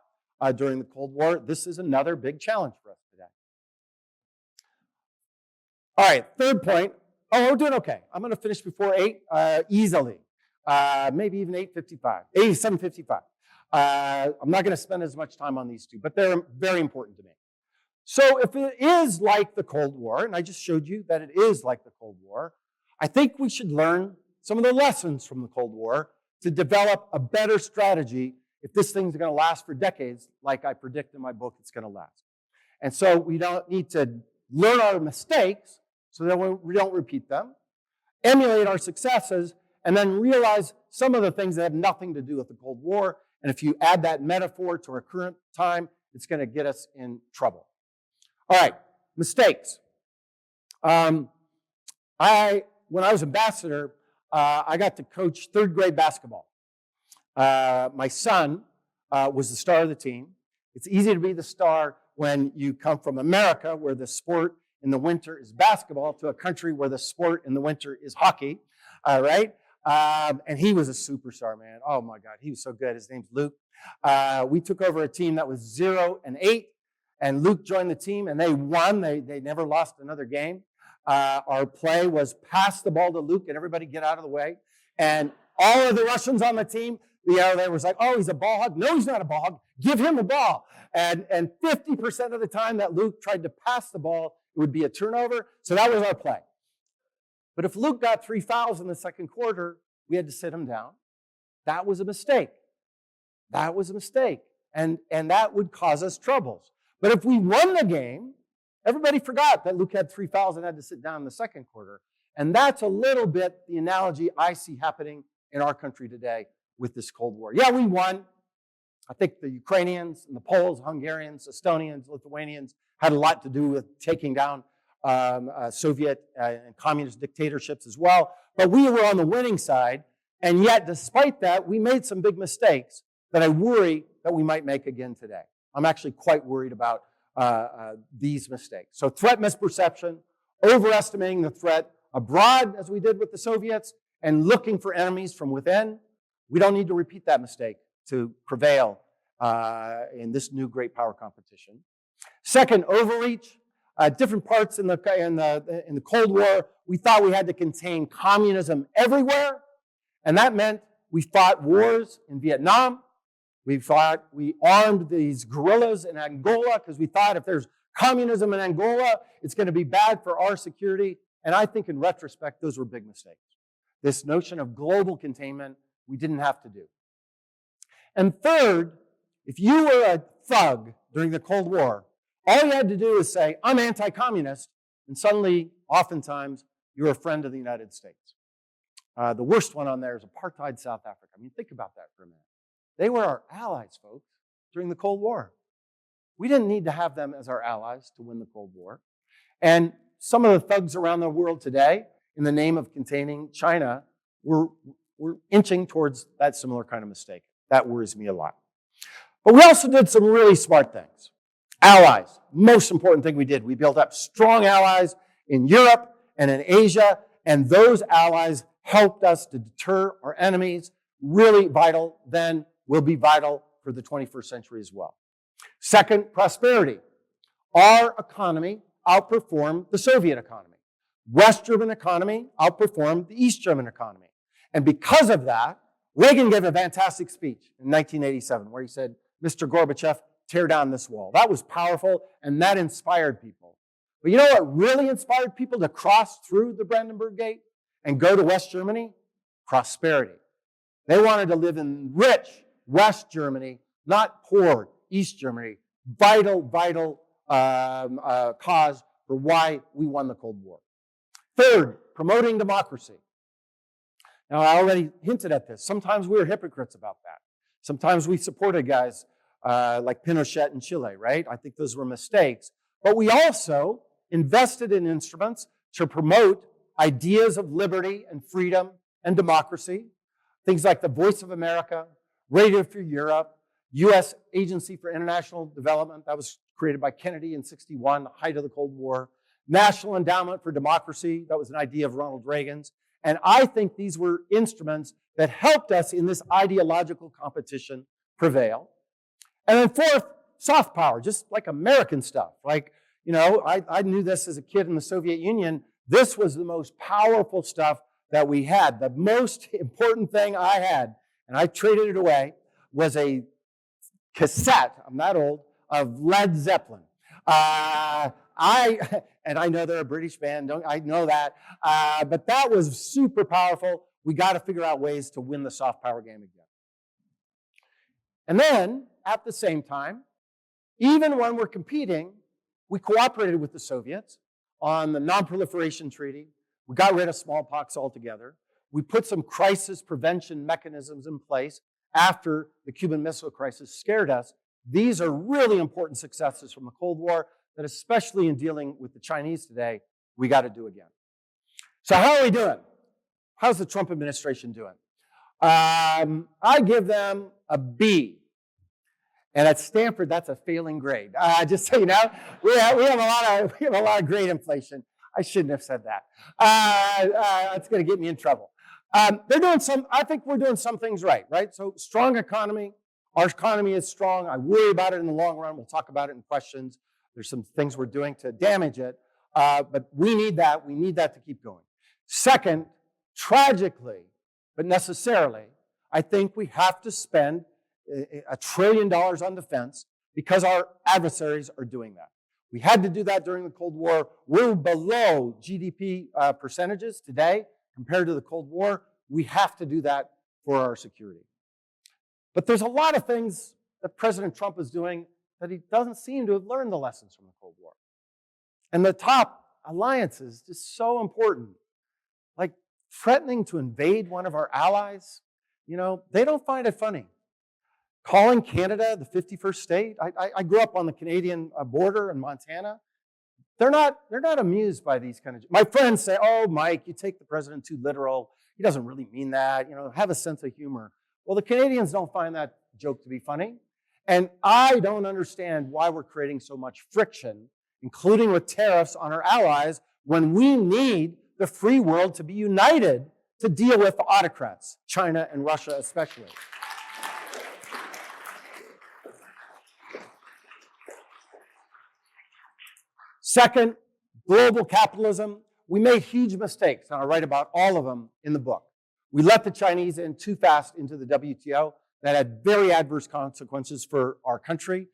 during the Cold War. This is another big challenge for us today. All right, third point. Oh, we're doing okay. I'm going to finish before 8 easily. Maybe even 7:55. I'm not going to spend as much time on these two, but they're very important to me. So if it is like the Cold War, and I just showed you that it is like the Cold War, I think we should learn some of the lessons from the Cold War to develop a better strategy if this thing's going to last for decades, like I predict in my book it's going to last. And so we don't need to learn our mistakes so that we don't repeat them, emulate our successes, and then realize some of the things that have nothing to do with the Cold War. And if you add that metaphor to our current time, it's going to get us in trouble. All right, mistakes. When I was ambassador, I got to coach third grade basketball. My son was the star of the team. It's easy to be the star when you come from America, where the sport in the winter is basketball, to a country where the sport in the winter is hockey, right? And he was a superstar, man. Oh my God, he was so good. His name's Luke. We took over a team that was 0-8, and Luke joined the team, and they won. They never lost another game. Our play was pass the ball to Luke and everybody get out of the way. And all of the Russians on the team, they was like, oh, he's a ball hog. No, he's not a ball hog. Give him the ball. And 50% of the time that Luke tried to pass the ball, it would be a turnover. So that was our play. But if Luke got 3 fouls in the second quarter, we had to sit him down. That was a mistake. That was a mistake. And that would cause us troubles. But if we won the game, everybody forgot that Luke had 3 fouls and had to sit down in the second quarter. And that's a little bit the analogy I see happening in our country today with this Cold War. Yeah, we won. I think the Ukrainians and the Poles, Hungarians, Estonians, Lithuanians had a lot to do with taking down Soviet and communist dictatorships as well. But we were on the winning side. And yet, despite that, we made some big mistakes that I worry that we might make again today. I'm actually quite worried about these mistakes. So threat misperception, overestimating the threat abroad, as we did with the Soviets, and looking for enemies from within. We don't need to repeat that mistake to prevail in this new great power competition. Second, overreach. Different parts in the Cold War, we thought we had to contain communism everywhere, and that meant we fought wars in Vietnam. We armed these guerrillas in Angola because we thought if there's communism in Angola, it's going to be bad for our security. And I think in retrospect, those were big mistakes. This notion of global containment, we didn't have to do. And third, if you were a thug during the Cold War, all you had to do is say, I'm anti-communist, and suddenly, oftentimes, you're a friend of the United States. The worst one on there is apartheid South Africa. I mean, think about that for a minute. They were our allies, folks, during the Cold War. We didn't need to have them as our allies to win the Cold War. And some of the thugs around the world today, in the name of containing China, we're inching towards that similar kind of mistake. That worries me a lot. But we also did some really smart things. Allies, most important thing we did. We built up strong allies in Europe and in Asia, and those allies helped us to deter our enemies. Really vital then, will be vital for the 21st century as well. Second, prosperity. Our economy outperformed the Soviet economy. West German economy outperformed the East German economy. And because of that, Reagan gave a fantastic speech in 1987 where he said, Mr. Gorbachev, tear down this wall. That was powerful, and that inspired people. But you know what really inspired people to cross through the Brandenburg Gate and go to West Germany? Prosperity. They wanted to live in rich West Germany, not poor East Germany. Vital cause for why we won the Cold War. Third, promoting democracy. Now, I already hinted at this. Sometimes we were hypocrites about that. Sometimes we supported guys like Pinochet in Chile, right? I think those were mistakes. But we also invested in instruments to promote ideas of liberty and freedom and democracy. Things like the Voice of America, Radio Free Europe, U.S. Agency for International Development, that was created by Kennedy in '61, the height of the Cold War. National Endowment for Democracy, that was an idea of Ronald Reagan's. And I think these were instruments that helped us in this ideological competition prevail. And then fourth, soft power, just like American stuff. Like, you know, I knew this as a kid in the Soviet Union. This was the most powerful stuff that we had. The most important thing I had, and I traded it away, was a cassette, I'm that old, of Led Zeppelin. And I know they're a British band, I know that, but that was super powerful. We got to figure out ways to win the soft power game again. And then, at the same time, even when we're competing, we cooperated with the Soviets on the Non-Proliferation Treaty. We got rid of smallpox altogether. We put some crisis prevention mechanisms in place after the Cuban Missile Crisis scared us. These are really important successes from the Cold War that especially in dealing with the Chinese today, we got to do again. So how are we doing? How's the Trump administration doing? I give them a B. And at Stanford, that's a failing grade. Just so you know, we have a lot of grade inflation. I shouldn't have said that. It's going to get me in trouble. They're doing I think we're doing some things right? So strong economy. Our economy is strong. I worry about it in the long run. We'll talk about it in questions. There's some things we're doing to damage it. But we need that. We need that to keep going. Second, tragically, but necessarily, I think we have to spend $1 trillion on defense because our adversaries are doing that. We had to do that during the Cold War. We're below GDP percentages today compared to the Cold War. We have to do that for our security. But there's a lot of things that President Trump is doing that he doesn't seem to have learned the lessons from the Cold War. And the top alliances is so important. Like threatening to invade one of our allies, they don't find it funny. Calling Canada the 51st state. I grew up on the Canadian border in Montana. They're not amused by these kind of. My friends say, "Oh, Mike, you take the president too literal. He doesn't really mean that. Have a sense of humor." Well, the Canadians don't find that joke to be funny, and I don't understand why we're creating so much friction, including with tariffs on our allies, when we need the free world to be united to deal with the autocrats, China and Russia especially. Second, global capitalism. We made huge mistakes, and I write about all of them in the book. We let the Chinese in too fast into the WTO. That had very adverse consequences for our country,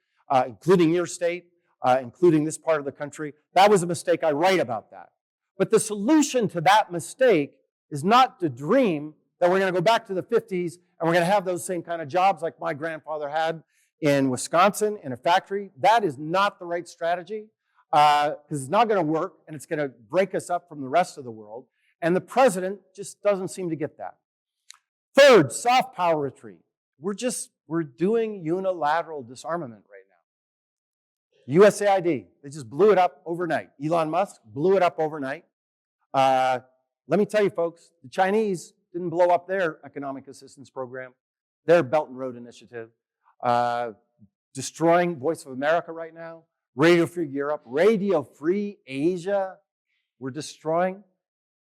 including your state, including this part of the country. That was a mistake. I write about that. But the solution to that mistake is not to dream that we're going to go back to the 50s and we're going to have those same kind of jobs like my grandfather had in Wisconsin in a factory. That is not the right strategy. Because it's not going to work, and it's going to break us up from the rest of the world. And the president just doesn't seem to get that. Third, soft power retreat. We're doing unilateral disarmament right now. USAID, they just blew it up overnight. Elon Musk blew it up overnight. Let me tell you, folks, the Chinese didn't blow up their economic assistance program, their Belt and Road Initiative, destroying Voice of America right now. Radio Free Europe, Radio Free Asia, we're destroying.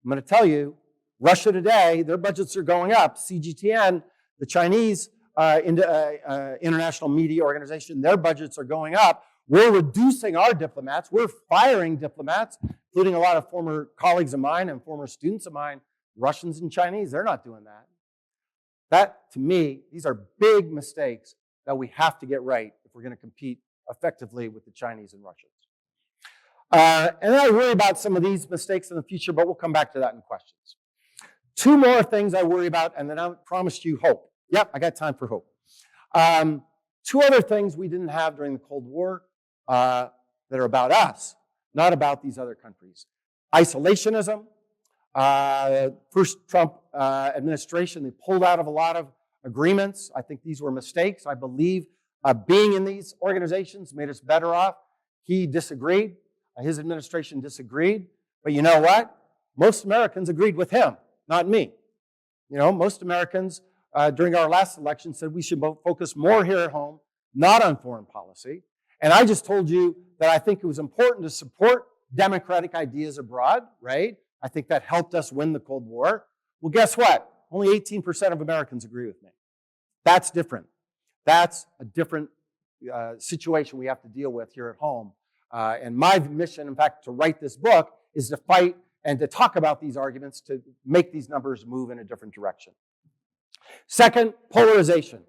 I'm going to tell you, Russia Today, their budgets are going up. CGTN, the Chinese international media organization, their budgets are going up. We're reducing our diplomats. We're firing diplomats, including a lot of former colleagues of mine and former students of mine, Russians and Chinese. They're not doing that. That, to me, these are big mistakes that we have to get right if we're going to compete effectively with the Chinese and Russians. And I worry about some of these mistakes in the future, but we'll come back to that in questions. Two more things I worry about, and then I promised you hope. Yep, I got time for hope. Two other things we didn't have during the Cold War that are about us, not about these other countries. Isolationism. First Trump administration, they pulled out of a lot of agreements. I think these were mistakes. I believe being in these organizations made us better off. He disagreed. His administration disagreed. But you know what? Most Americans agreed with him, not me. Most Americans during our last election said we should focus more here at home, not on foreign policy. And I just told you that I think it was important to support democratic ideas abroad, right? I think that helped us win the Cold War. Well, guess what? Only 18% of Americans agree with me. That's different. That's a different situation we have to deal with here at home. And my mission, in fact, to write this book is to fight and to talk about these arguments to make these numbers move in a different direction. Second, polarization.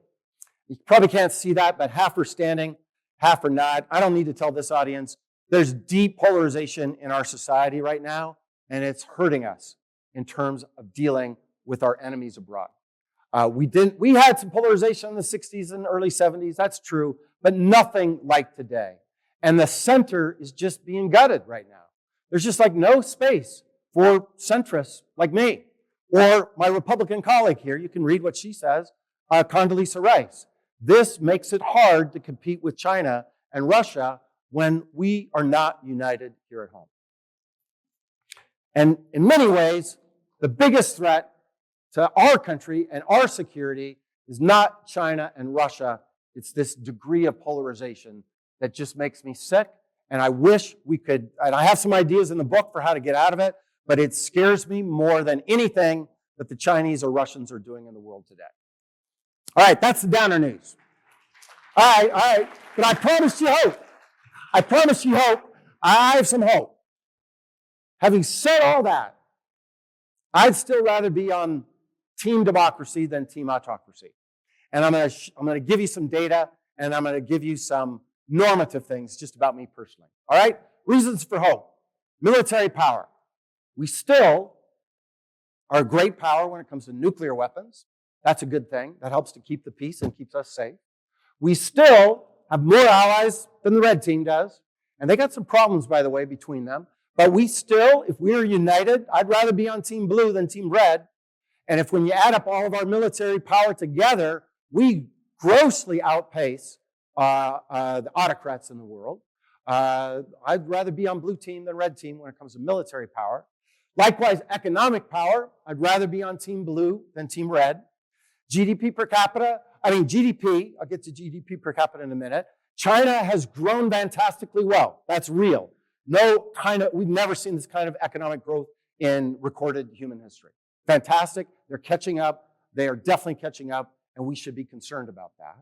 You probably can't see that, but half are standing, half are not. I don't need to tell this audience. There's deep polarization in our society right now, and it's hurting us in terms of dealing with our enemies abroad. We had some polarization in the 60s and early 70s, that's true, but nothing like today. And the center is just being gutted right now. There's just like no space for centrists like me or my Republican colleague here. You can read what she says, Condoleezza Rice. This makes it hard to compete with China and Russia when we are not united here at home. And in many ways, the biggest threat to our country and our security is not China and Russia. It's this degree of polarization that just makes me sick. And I wish we could, and I have some ideas in the book for how to get out of it, but it scares me more than anything that the Chinese or Russians are doing in the world today. All right, that's the downer news. All right, but I promise you hope. I promise you hope. I have some hope. Having said all that, I'd still rather be on team democracy than team autocracy. And I'm going to give you some data, and I'm going to give you some normative things just about me personally. All right? Reasons for hope. Military power. We still are a great power when it comes to nuclear weapons. That's a good thing. That helps to keep the peace and keeps us safe. We still have more allies than the red team does. And they got some problems, by the way, between them. But we still, if we are united, I'd rather be on team blue than team red. And if when you add up all of our military power together, we grossly outpace the autocrats in the world. I'd rather be on blue team than red team when it comes to military power. Likewise, economic power, I'd rather be on team blue than team red. GDP, I'll get to GDP per capita in a minute. China has grown fantastically well. That's real. We've never seen this kind of economic growth in recorded human history. Fantastic. They're catching up. They are definitely catching up, and we should be concerned about that.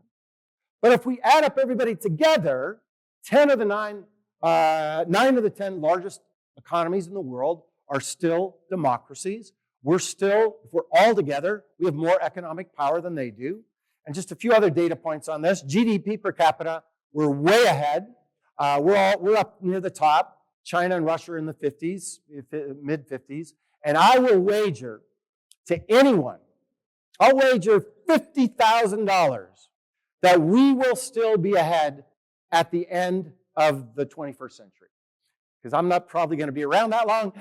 But if we add up everybody together, 9 of the 10 largest economies in the world are still democracies. If we're all together, we have more economic power than they do. And just a few other data points on this. GDP per capita, we're way ahead. We're up near the top. China and Russia are in the 50s, mid-50s. And I will wager to anyone, I'll wager $50,000 that we will still be ahead at the end of the 21st century. Because I'm not probably going to be around that long.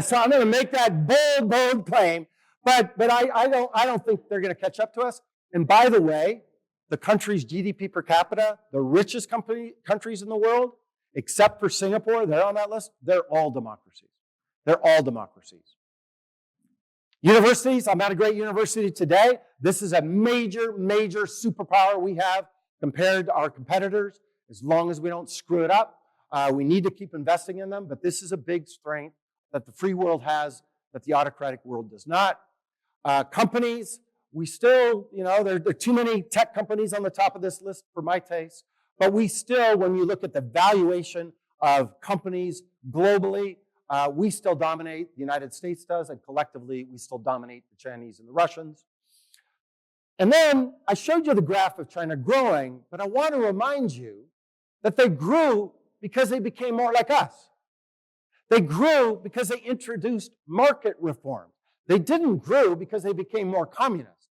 So I'm going to make that bold claim. But I don't think they're going to catch up to us. And by the way, the country's GDP per capita, the richest countries in the world, except for Singapore, they're on that list, they're all democracies. They're all democracies. Universities, I'm at a great university today. This is a major superpower we have compared to our competitors, as long as we don't screw it up. We need to keep investing in them, but this is a big strength that the free world has that the autocratic world does not. Companies, we still, there are too many tech companies on the top of this list for my taste, but we still, when you look at the valuation of companies globally, we still dominate, the United States does, and collectively we still dominate the Chinese and the Russians. And then I showed you the graph of China growing, but I want to remind you that they grew because they became more like us. They grew because they introduced market reform. They didn't grow because they became more communist.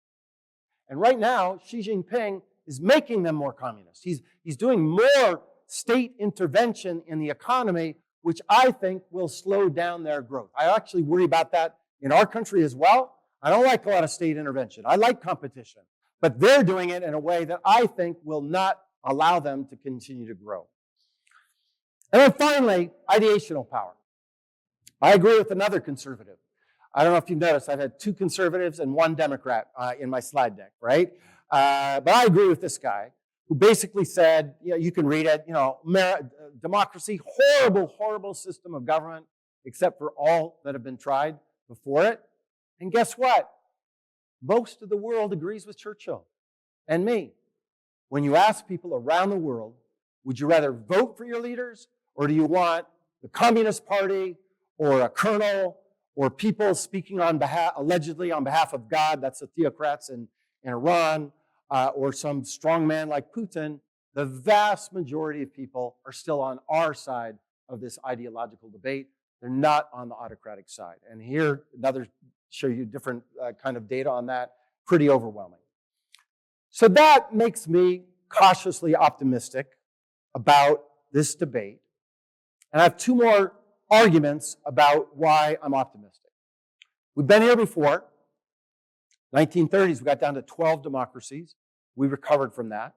And right now, Xi Jinping is making them more communist. He's doing more state intervention in the economy, which I think will slow down their growth. I actually worry about that in our country as well. I don't like a lot of state intervention. I like competition. But they're doing it in a way that I think will not allow them to continue to grow. And then finally, ideational power. I agree with another conservative. I don't know if you've noticed, I've had 2 conservatives and 1 Democrat in my slide deck, right? But I agree with this guy who basically said, you can read it, democracy, horrible system of government, except for all that have been tried before it. And guess what? Most of the world agrees with Churchill and me. When you ask people around the world, would you rather vote for your leaders, or do you want the Communist Party or a colonel or people speaking allegedly on behalf of God, that's the theocrats in Iran, or some strong man like Putin? The vast majority of people are still on our side of this ideological debate. They're not on the autocratic side. And here, show you different kind of data on that, pretty overwhelming. So that makes me cautiously optimistic about this debate. And I have 2 more arguments about why I'm optimistic. We've been here before. 1930s, we got down to 12 democracies. We recovered from that.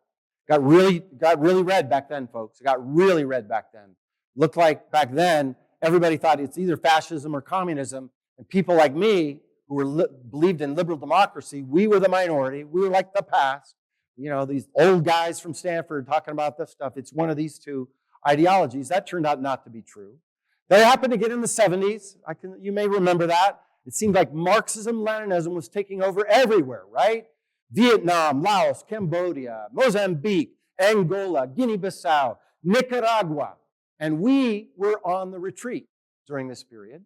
Got really red back then, folks. It got really red back then. Looked like back then, everybody thought it's either fascism or communism. And people like me, who believed in liberal democracy, we were the minority. We were like the past. You know, these old guys from Stanford talking about this stuff. It's one of these two ideologies. That turned out not to be true. They happened to get in the 70s. You may remember that. It seemed like Marxism-Leninism was taking over everywhere, right? Vietnam, Laos, Cambodia, Mozambique, Angola, Guinea-Bissau, Nicaragua. And we were on the retreat during this period.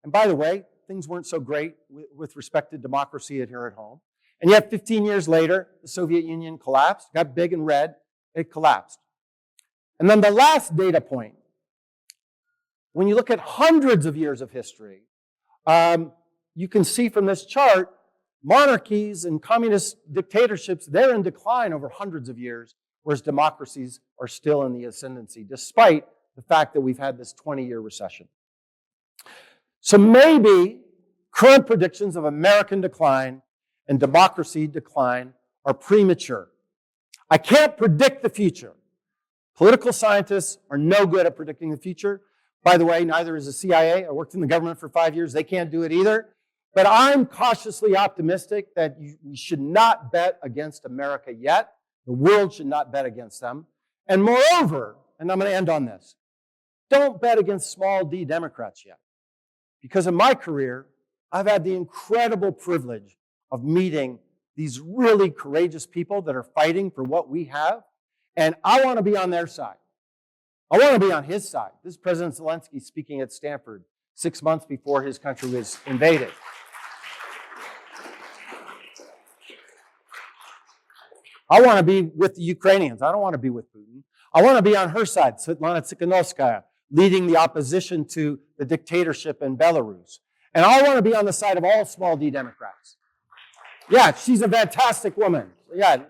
And by the way, things weren't so great with respect to democracy here at home. And yet 15 years later, the Soviet Union collapsed, got big and red, it collapsed. And then the last data point, when you look at hundreds of years of history, you can see from this chart, monarchies and communist dictatorships, they're in decline over hundreds of years, whereas democracies are still in the ascendancy, despite the fact that we've had this 20-year recession. So maybe current predictions of American decline and democracy decline are premature. I can't predict the future. Political scientists are no good at predicting the future. By the way, neither is the CIA. I worked in the government for 5 years. They can't do it either. But I'm cautiously optimistic that we should not bet against America yet. The world should not bet against them. And moreover, and I'm going to end on this, don't bet against small d Democrats yet. Because in my career, I've had the incredible privilege of meeting these really courageous people that are fighting for what we have. And I want to be on their side. I want to be on his side. This is President Zelensky speaking at Stanford 6 months before his country was invaded. I want to be with the Ukrainians. I don't want to be with Putin. I want to be on her side, Svetlana Tsikhanouskaya, leading the opposition to the dictatorship in Belarus. And I want to be on the side of all small d Democrats. Yeah, she's a fantastic woman. Yeah,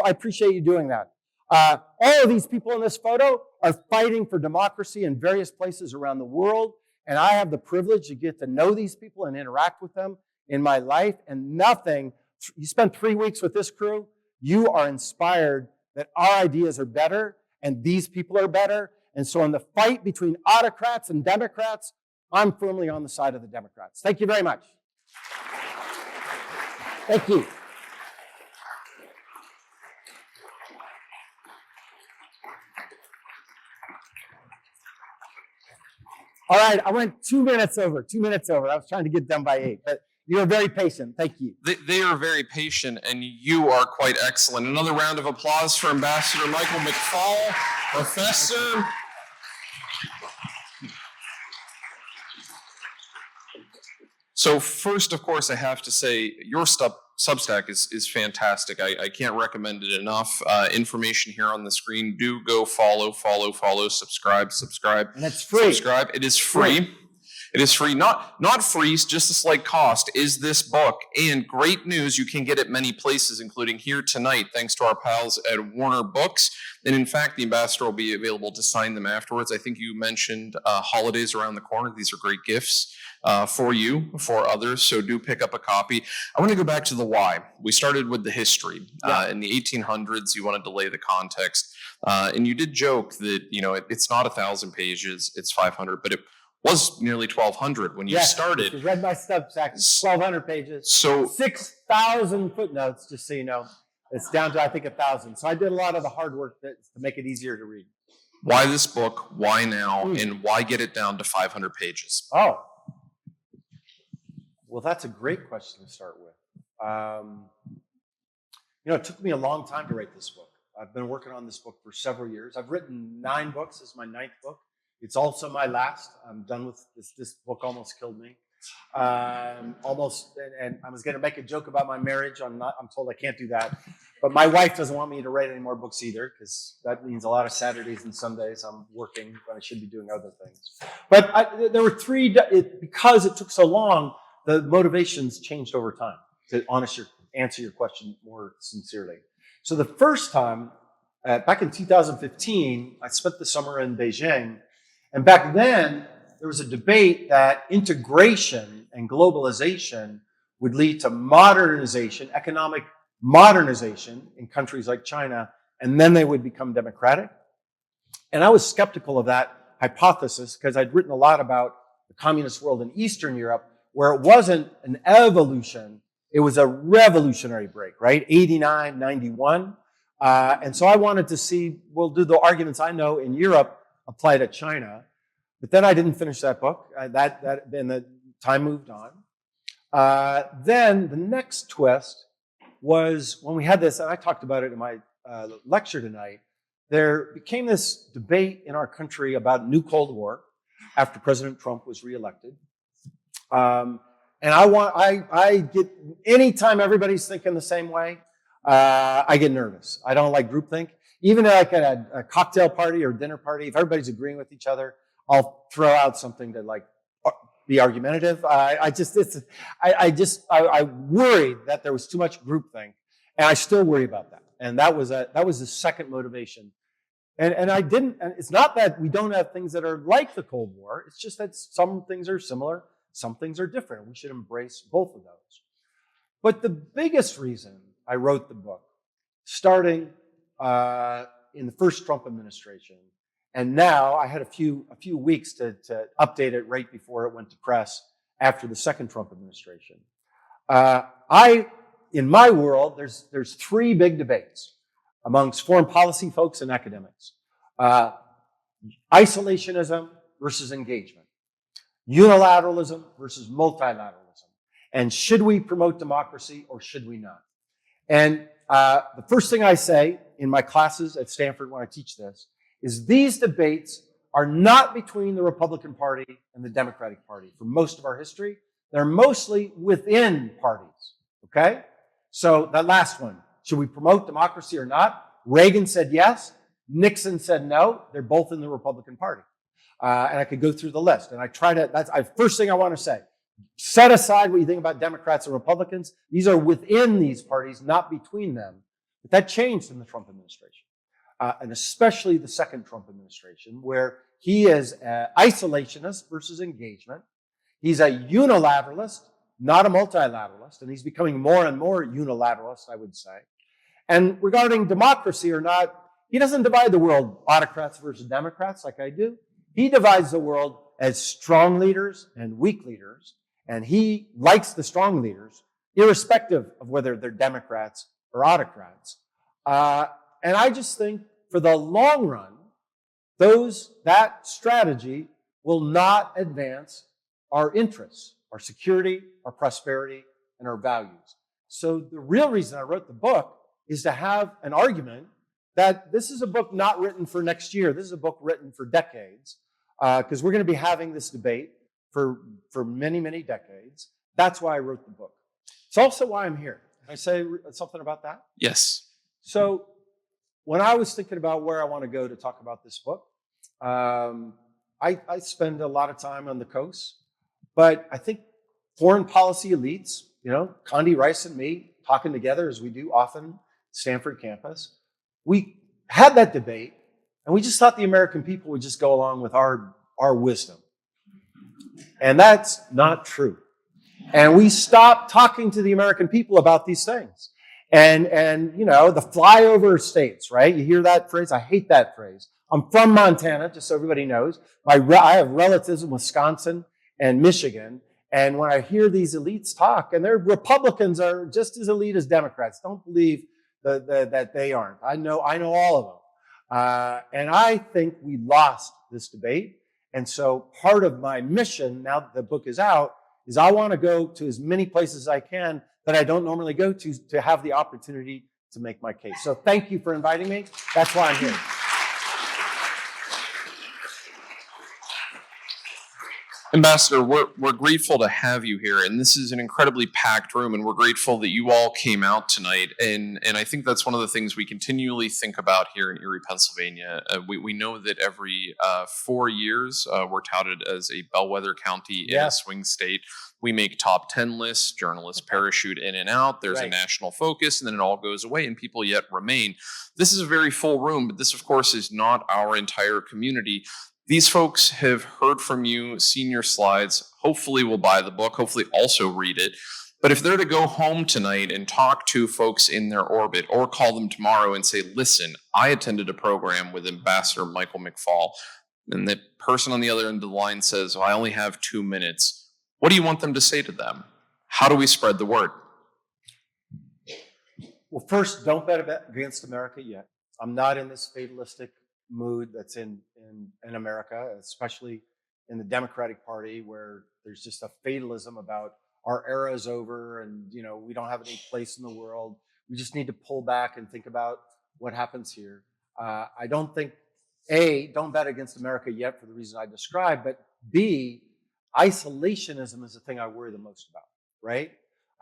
I appreciate you doing that. All of these people in this photo are fighting for democracy in various places around the world, and I have the privilege to get to know these people and interact with them in my life, and nothing, you spend 3 weeks with this crew, you are inspired that our ideas are better, and these people are better, and so in the fight between autocrats and Democrats, I'm firmly on the side of the Democrats. Thank you very much. Thank you. All right, I went 2 minutes over, 2 minutes over. I was trying to get done by 8, but you were very patient. Thank you. They are very patient, and you are quite excellent. Another round of applause for Ambassador Michael McFaul, Professor. So first, of course, I have to say your Substack is fantastic. I can't recommend it enough. Information here on the screen. Do go follow, subscribe. And it's free. Subscribe. It is free. It is free. Not free, just a slight cost is this book. And great news, you can get it many places, including here tonight, thanks to our pals at Warner Books. And in fact, the ambassador will be available to sign them afterwards. I think you mentioned holidays around the corner. These are great gifts for you, for others. So do pick up a copy. I want to go back to the why. We started with the history. In the 1800s, you wanted to lay the context. And you did joke that, it's not 1,000 pages, it's 500, but it was nearly 1,200 when you started. You read my Substack, 1,200 pages. So 6,000 footnotes, just so you know. It's down to, I think, 1,000. So I did a lot of the hard work to make it easier to read. Why this book? Why now? And why get it down to 500 pages? Oh. Well, that's a great question to start with. It took me a long time to write this book. I've been working on this book for several years. I've written 9 books. This is my 9th book. It's also my last. I'm done with this. This book almost killed me. And I was going to make a joke about my marriage. I'm told I can't do that. But my wife doesn't want me to write any more books either, because that means a lot of Saturdays and Sundays I'm working when I should be doing other things. But there were 3, because it took so long, the motivations changed over time, to answer your question more sincerely. So the first time, back in 2015, I spent the summer in Beijing. And back then, there was a debate that integration and globalization would lead to modernization, economic modernization in countries like China and then they would become democratic. And I was skeptical of that hypothesis because I'd written a lot about the communist world in Eastern Europe, where it wasn't an evolution, it was a revolutionary break, right? 89, 91. And so I wanted to see, well, do the arguments I know in Europe apply to China? But then I didn't finish that book. Then the time moved on. Then the next twist was when we had this, and I talked about it in my lecture tonight, there became this debate in our country about new Cold War after President Trump was reelected. And I get, anytime everybody's thinking the same way, I get nervous. I don't like groupthink. Even like at a cocktail party or dinner party, if everybody's agreeing with each other, I'll throw out something to like be argumentative. I worried that there was too much groupthink, and I still worry about that. And that was the second motivation. And I didn't. And it's not that we don't have things that are like the Cold War. It's just that some things are similar, some things are different. We should embrace both of those. But the biggest reason I wrote the book, starting in the first Trump administration, and now I had a few weeks to update it right before it went to press after the second Trump administration. In my world, there's three big debates amongst foreign policy folks and academics. Isolationism versus engagement. Unilateralism versus multilateralism. And should we promote democracy or should we not? And the first thing I say in my classes at Stanford when I teach this is these debates are not between the Republican Party and the Democratic Party. For most of our history, they're mostly within parties, okay? So that last one, should we promote democracy or not? Reagan said yes. Nixon said no. They're both in the Republican Party. And I could go through the list. And I try to, that's the first thing I want to say. Set aside what you think about Democrats and Republicans. These are within these parties, not between them. But that changed in the Trump administration. And especially the second Trump administration, where he is an isolationist versus engagement. He's a unilateralist, not a multilateralist, and he's becoming more and more unilateralist, I would say. And regarding democracy or not, he doesn't divide the world autocrats versus Democrats like I do. He divides the world as strong leaders and weak leaders, and he likes the strong leaders, irrespective of whether they're Democrats or autocrats. And I just think for the long run, that strategy will not advance our interests, our security, our prosperity, and our values. So the real reason I wrote the book is to have an argument that this is a book not written for next year. This is a book written for decades, because we're going to be having this debate for many, many decades. That's why I wrote the book. It's also why I'm here. Can I say something about that? Yes. So when I was thinking about where I want to go to talk about this book, I spend a lot of time on the coast, but I think foreign policy elites, Condi Rice and me talking together as we do often at Stanford campus, we had that debate and we just thought the American people would just go along with our wisdom. And that's not true. And we stopped talking to the American people about these things. And the flyover states, right? You hear that phrase? I hate that phrase. I'm from Montana, just so everybody knows. I have relatives in Wisconsin and Michigan. And when I hear these elites talk, and their Republicans are just as elite as Democrats, don't believe that they aren't. I know all of them. And I think we lost this debate. And so part of my mission, now that the book is out, is I want to go to as many places as I can that I don't normally go to have the opportunity to make my case. So thank you for inviting me. That's why I'm here. Ambassador, we're grateful to have you here, and this is an incredibly packed room, and we're grateful that you all came out tonight. And I think that's one of the things we continually think about here in Erie, Pennsylvania. We know that every 4 years we're touted as a bellwether county in a swing state. We make top 10 lists, journalists parachute in and out, there's a national focus, and then it all goes away and people yet remain. This is a very full room, but this, of course, is not our entire community. These folks have heard from you, seen your slides, hopefully will buy the book, hopefully also read it. But if they're to go home tonight and talk to folks in their orbit or call them tomorrow and say, listen, I attended a program with Ambassador Michael McFaul, and the person on the other end of the line says, I only have 2 minutes, what do you want them to say to them? How do we spread the word? Well, first, don't bet against America yet. I'm not in this fatalistic mood that's in America, especially in the Democratic Party, where there's just a fatalism about our era is over and, you know, we don't have any place in the world. We just need to pull back and think about what happens here. I don't think, A, don't bet against America yet for the reason I described, but B, isolationism is the thing I worry the most about, right?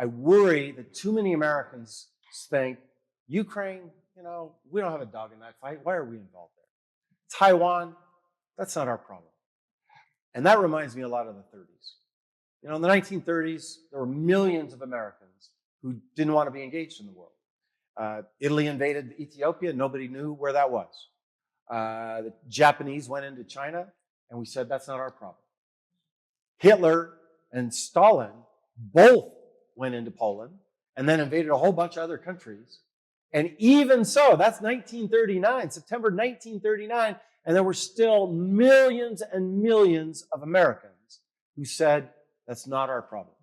I worry that too many Americans think, Ukraine, you know, we don't have a dog in that fight. Why are we involved there? Taiwan, that's not our problem. And that reminds me a lot of the 30s. You know, in the 1930s, there were millions of Americans who didn't want to be engaged in the world. Italy invaded Ethiopia. Nobody knew where that was. The Japanese went into China, and we said, that's not our problem. Hitler and Stalin both went into Poland and then invaded a whole bunch of other countries. And even so, that's 1939, September 1939, and there were still millions and millions of Americans who said, that's not our problem.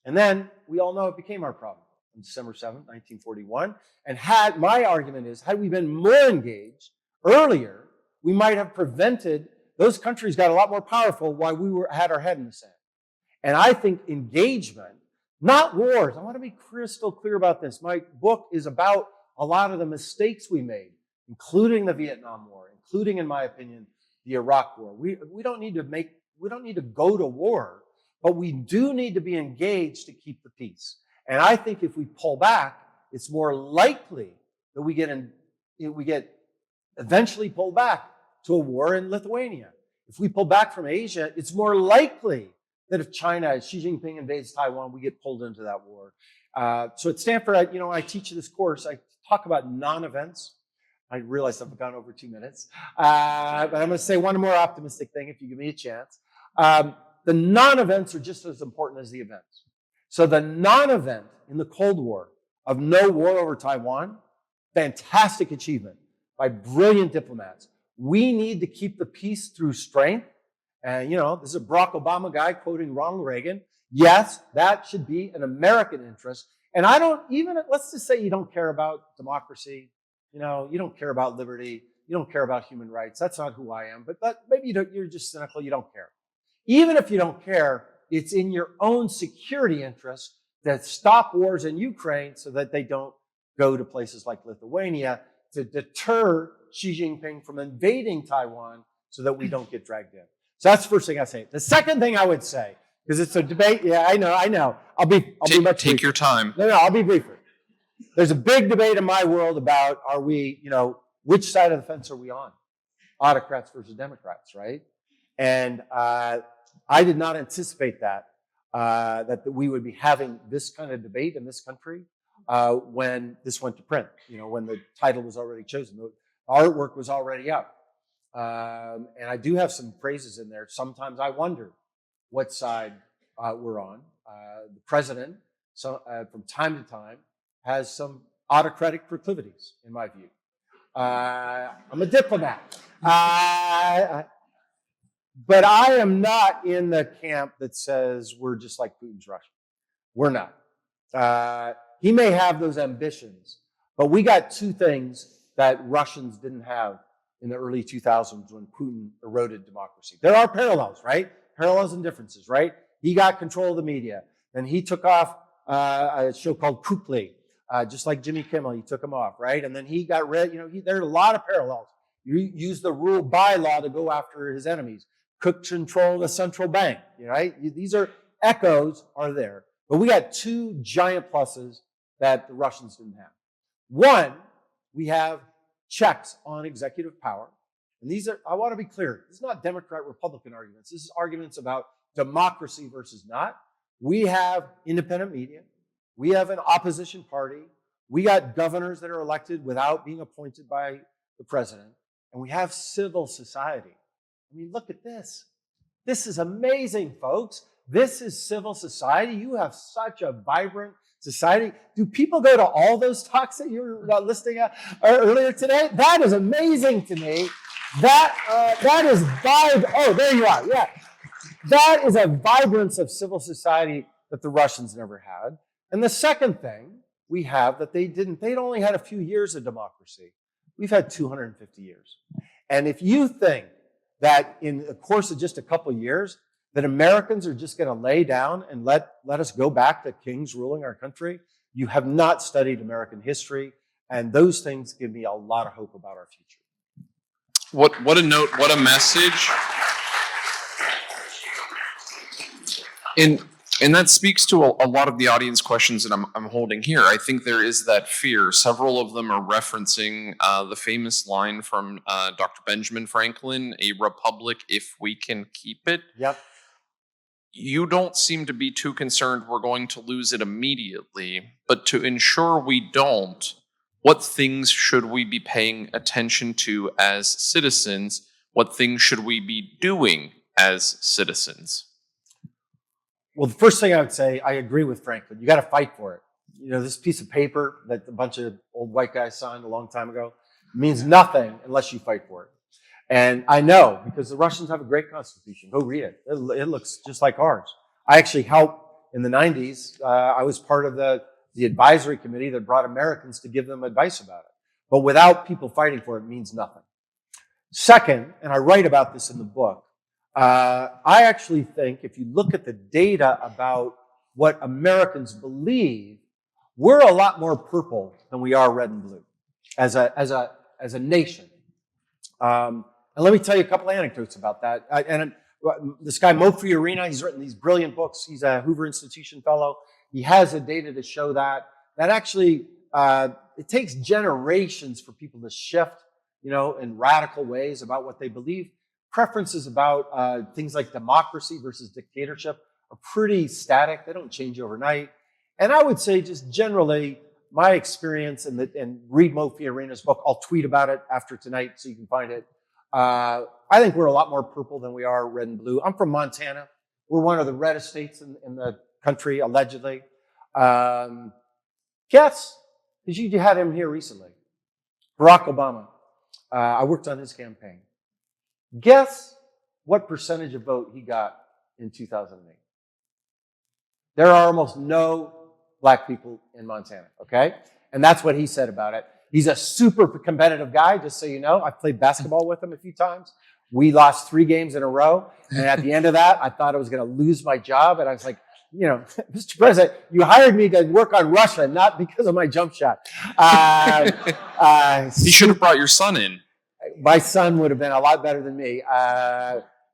And then we all know it became our problem on December 7th, 1941. And my argument is, had we been more engaged earlier, we might have prevented, those countries got a lot more powerful while we had our head in the sand. And I think engagement, not wars. I want to be crystal clear about this. My book is about a lot of the mistakes we made, including the Vietnam War, including, in my opinion, the Iraq War. We don't need to go to war, but we do need to be engaged to keep the peace. And I think if we pull back, it's more likely that we get eventually pulled back to a war in Lithuania. If we pull back from Asia, it's more likely that if China, Xi Jinping invades Taiwan, we get pulled into that war. So at Stanford, I teach this course. I talk about non-events. I realize I've gone over 2 minutes, but I'm going to say one more optimistic thing if you give me a chance. The non-events are just as important as the events. So the non-event in the Cold War of no war over Taiwan, fantastic achievement by brilliant diplomats. We need to keep the peace through strength. And, this is a Barack Obama guy quoting Ronald Reagan. Yes, that should be an American interest. And let's just say you don't care about democracy. You don't care about liberty. You don't care about human rights. That's not who I am. But maybe you're just cynical. You don't care. Even if you don't care, it's in your own security interest to stop wars in Ukraine so that they don't go to places like Lithuania, to deter Xi Jinping from invading Taiwan so that we don't get dragged in. So that's the first thing I say. The second thing I would say, because it's a debate. Yeah, I know. I'll be much Take briefer. your time. No, I'll be briefer. There's a big debate in my world about which side of the fence are we on? Autocrats versus Democrats, right? And I did not anticipate that we would be having this kind of debate in this country when this went to print, when the title was already chosen. The artwork was already up. And I do have some phrases in there. Sometimes I wonder what side we're on. The president, from time to time, has some autocratic proclivities, in my view. I'm a diplomat. But I am not in the camp that says we're just like Putin's Russia. We're not. He may have those ambitions, but we got two things that Russians didn't have in the early 2000s when Putin eroded democracy. There are parallels, right? Parallels and differences, right? He got control of the media. Then he took off a show called Kukli, just like Jimmy Kimmel. He took him off, right? And then he got rid, there are a lot of parallels. You use the rule by law to go after his enemies. Cook controlled a central bank, right? These are echoes are there. But we got two giant pluses that the Russians didn't have. One, we have checks on executive power. And I want to be clear, this is not Democrat-Republican arguments. This is arguments about democracy versus not. We have independent media. We have an opposition party. We got governors that are elected without being appointed by the president. And we have civil society. I mean, look at this. This is amazing, folks. This is civil society. You have such a vibrant society. Do people go to all those talks that you were listing earlier today? That is amazing to me. That is oh, there you are. Yeah. That is a vibrance of civil society that the Russians never had. And the second thing we have that they didn't, they'd only had a few years of democracy. We've had 250 years. And if you think that in the course of just a couple years, that Americans are just going to lay down and let us go back to kings ruling our country, you have not studied American history. And those things give me a lot of hope about our future. What a note, what a message. And that speaks to a lot of the audience questions that I'm holding here. I think there is that fear. Several of them are referencing the famous line from Dr. Benjamin Franklin, "A republic if we can keep it." Yep. You don't seem to be too concerned we're going to lose it immediately, but to ensure we don't, what things should we be paying attention to as citizens? What things should we be doing as citizens? Well, the first thing I would say, I agree with Franklin. You got to fight for it. You know, this piece of paper that a bunch of old white guys signed a long time ago means nothing unless you fight for it. And I know, because the Russians have a great constitution. Go read it. It looks just like ours. I actually helped in the 90s. I was part of the advisory committee that brought Americans to give them advice about it. But without people fighting for it, it means nothing. Second, and I write about this in the book, I actually think if you look at the data about what Americans believe, we're a lot more purple than we are red and blue as a nation. And let me tell you a couple anecdotes about that. This guy, Mo Fiorina, he's written these brilliant books. He's a Hoover Institution fellow. He has the data to show that actually it takes generations for people to shift, in radical ways about what they believe. Preferences about things like democracy versus dictatorship are pretty static. They don't change overnight. And I would say just generally, my experience, and read Mo Fiorina's book, I'll tweet about it after tonight so you can find it. I think we're a lot more purple than we are red and blue. I'm from Montana. We're one of the reddest states in the country, allegedly. Guess, because you had him here recently, Barack Obama. I worked on his campaign. Guess what percentage of vote he got in 2008? There are almost no black people in Montana, okay? And that's what he said about it. He's a super competitive guy, just so you know. I've played basketball with him a few times. We lost 3 games in a row. And at the end of that, I thought I was going to lose my job. And I was like, Mr. President, you hired me to work on Russia, not because of my jump shot. You should have brought your son in. My son would have been a lot better than me.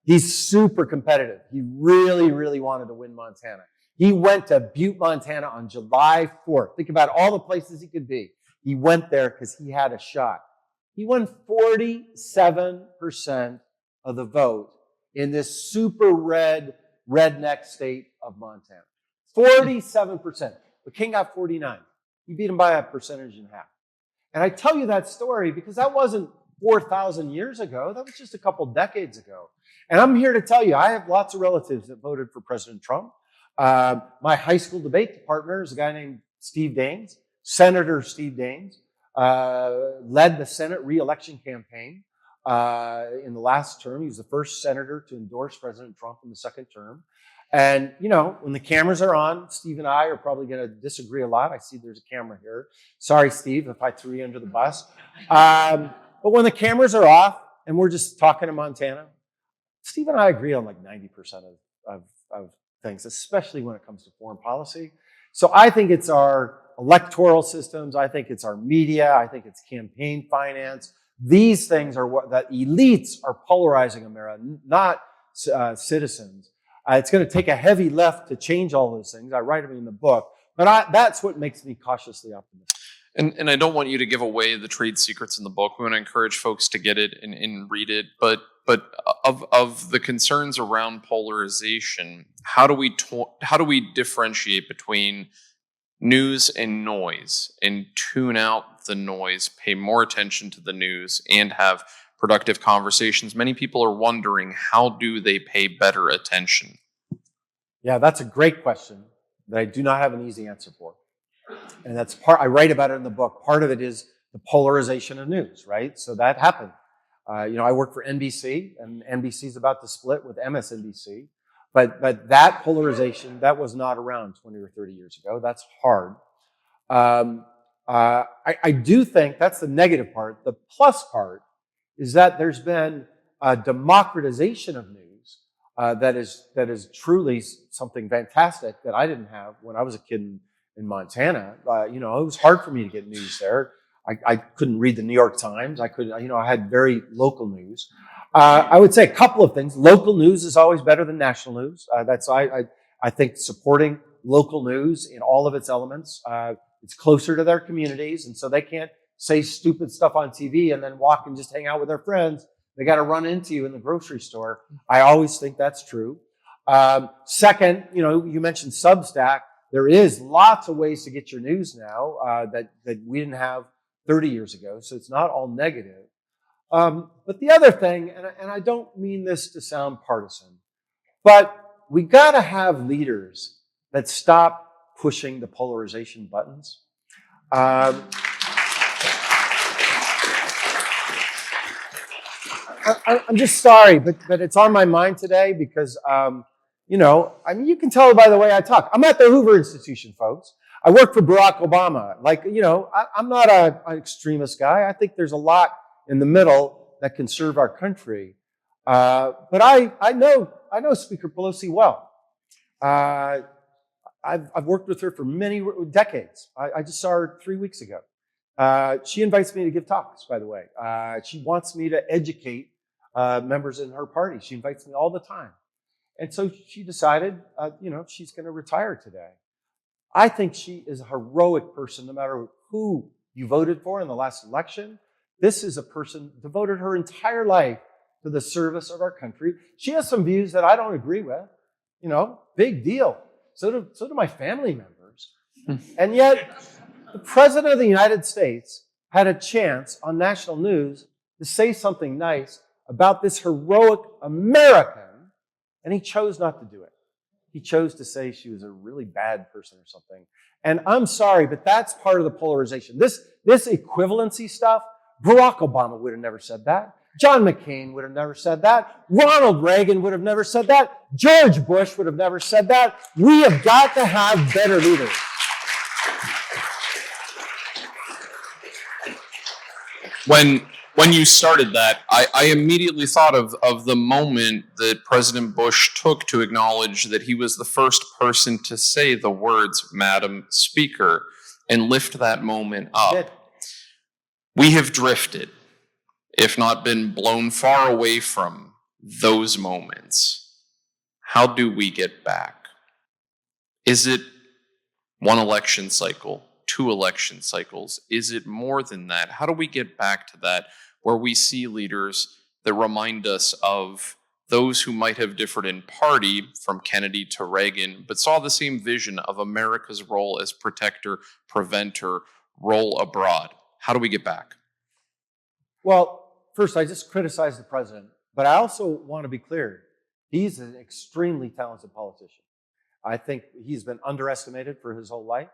He's super competitive. He really, really wanted to win Montana. He went to Butte, Montana on July 4th. Think about all the places he could be. He went there because he had a shot. He won 47% of the vote in this super red, redneck state of Montana. 47%. The king got 49. He beat him by a percentage and a half. And I tell you that story because that wasn't 4,000 years ago. That was just a couple decades ago. And I'm here to tell you, I have lots of relatives that voted for President Trump. My high school debate partner is a guy named Steve Daines. Senator Steve Daines led the Senate re-election campaign in the last term. He was the first senator to endorse President Trump in the second term. And, when the cameras are on, Steve and I are probably going to disagree a lot. I see there's a camera here. Sorry, Steve, if I threw you under the bus. But when the cameras are off and we're just talking to Montana, Steve and I agree on like 90% of things, especially when it comes to foreign policy. So I think it's our electoral systems. I think it's our media. I think it's campaign finance. These things are what the elites are polarizing America, not citizens. It's going to take a heavy lift to change all those things. I write them in the book, but that's what makes me cautiously optimistic. And I don't want you to give away the trade secrets in the book. We want to encourage folks to get it and read it. But of the concerns around polarization, how do we differentiate between news and noise and tune out the noise, pay more attention to the news, and have productive conversations? Many people are wondering, how do they pay better attention? Yeah, that's a great question that I do not have an easy answer for. And that's part, I write about it in the book. Part of it is the polarization of news, right? So that happened. I work for NBC, and NBC is about to split with MSNBC. But that polarization, that was not around 20 or 30 years ago. That's hard. I do think that's the negative part. The plus part is that there's been a democratization of news that is truly something fantastic that I didn't have when I was a kid in Montana. It was hard for me to get news there. I couldn't read the New York Times. I had very local news. I would say a couple of things. Local news is always better than national news. I think supporting local news in all of its elements. It's closer to their communities, and so they can't say stupid stuff on TV and then walk and just hang out with their friends. They got to run into you in the grocery store. I always think that's true. Second, you mentioned Substack. There is lots of ways to get your news now that we didn't have 30 years ago, so it's not all negative. But the other thing, and I don't mean this to sound partisan, but we got to have leaders that stop pushing the polarization buttons. I'm just sorry, but it's on my mind today because, you can tell by the way I talk. I'm at the Hoover Institution, folks. I work for Barack Obama. I'm not an extremist guy. I think there's a lot in the middle that can serve our country. But I know Speaker Pelosi well. I've worked with her for many decades. I just saw her 3 weeks ago. She invites me to give talks, by the way. She wants me to educate members in her party. She invites me all the time. And so she decided, she's going to retire today. I think she is a heroic person, no matter who you voted for in the last election. This is a person devoted her entire life to the service of our country. She has some views that I don't agree with. Big deal. So do my family members. And yet, the President of the United States had a chance on national news to say something nice about this heroic American, and he chose not to do it. He chose to say she was a really bad person or something. And I'm sorry, but that's part of the polarization. This equivalency stuff, Barack Obama would have never said that. John McCain would have never said that. Ronald Reagan would have never said that. George Bush would have never said that. We have got to have better leaders. When you started that, I immediately thought of the moment that President Bush took to acknowledge that he was the first person to say the words, Madam Speaker, and lift that moment up. We have drifted, if not been blown far away from those moments. How do we get back? Is it one election cycle, 2 election cycles? Is it more than that? How do we get back to that, where we see leaders that remind us of those who might have differed in party, from Kennedy to Reagan, but saw the same vision of America's role as protector, preventer, role abroad? How do we get back? Well, first, I just criticize the president, but I also want to be clear. He's an extremely talented politician. I think he's been underestimated for his whole life,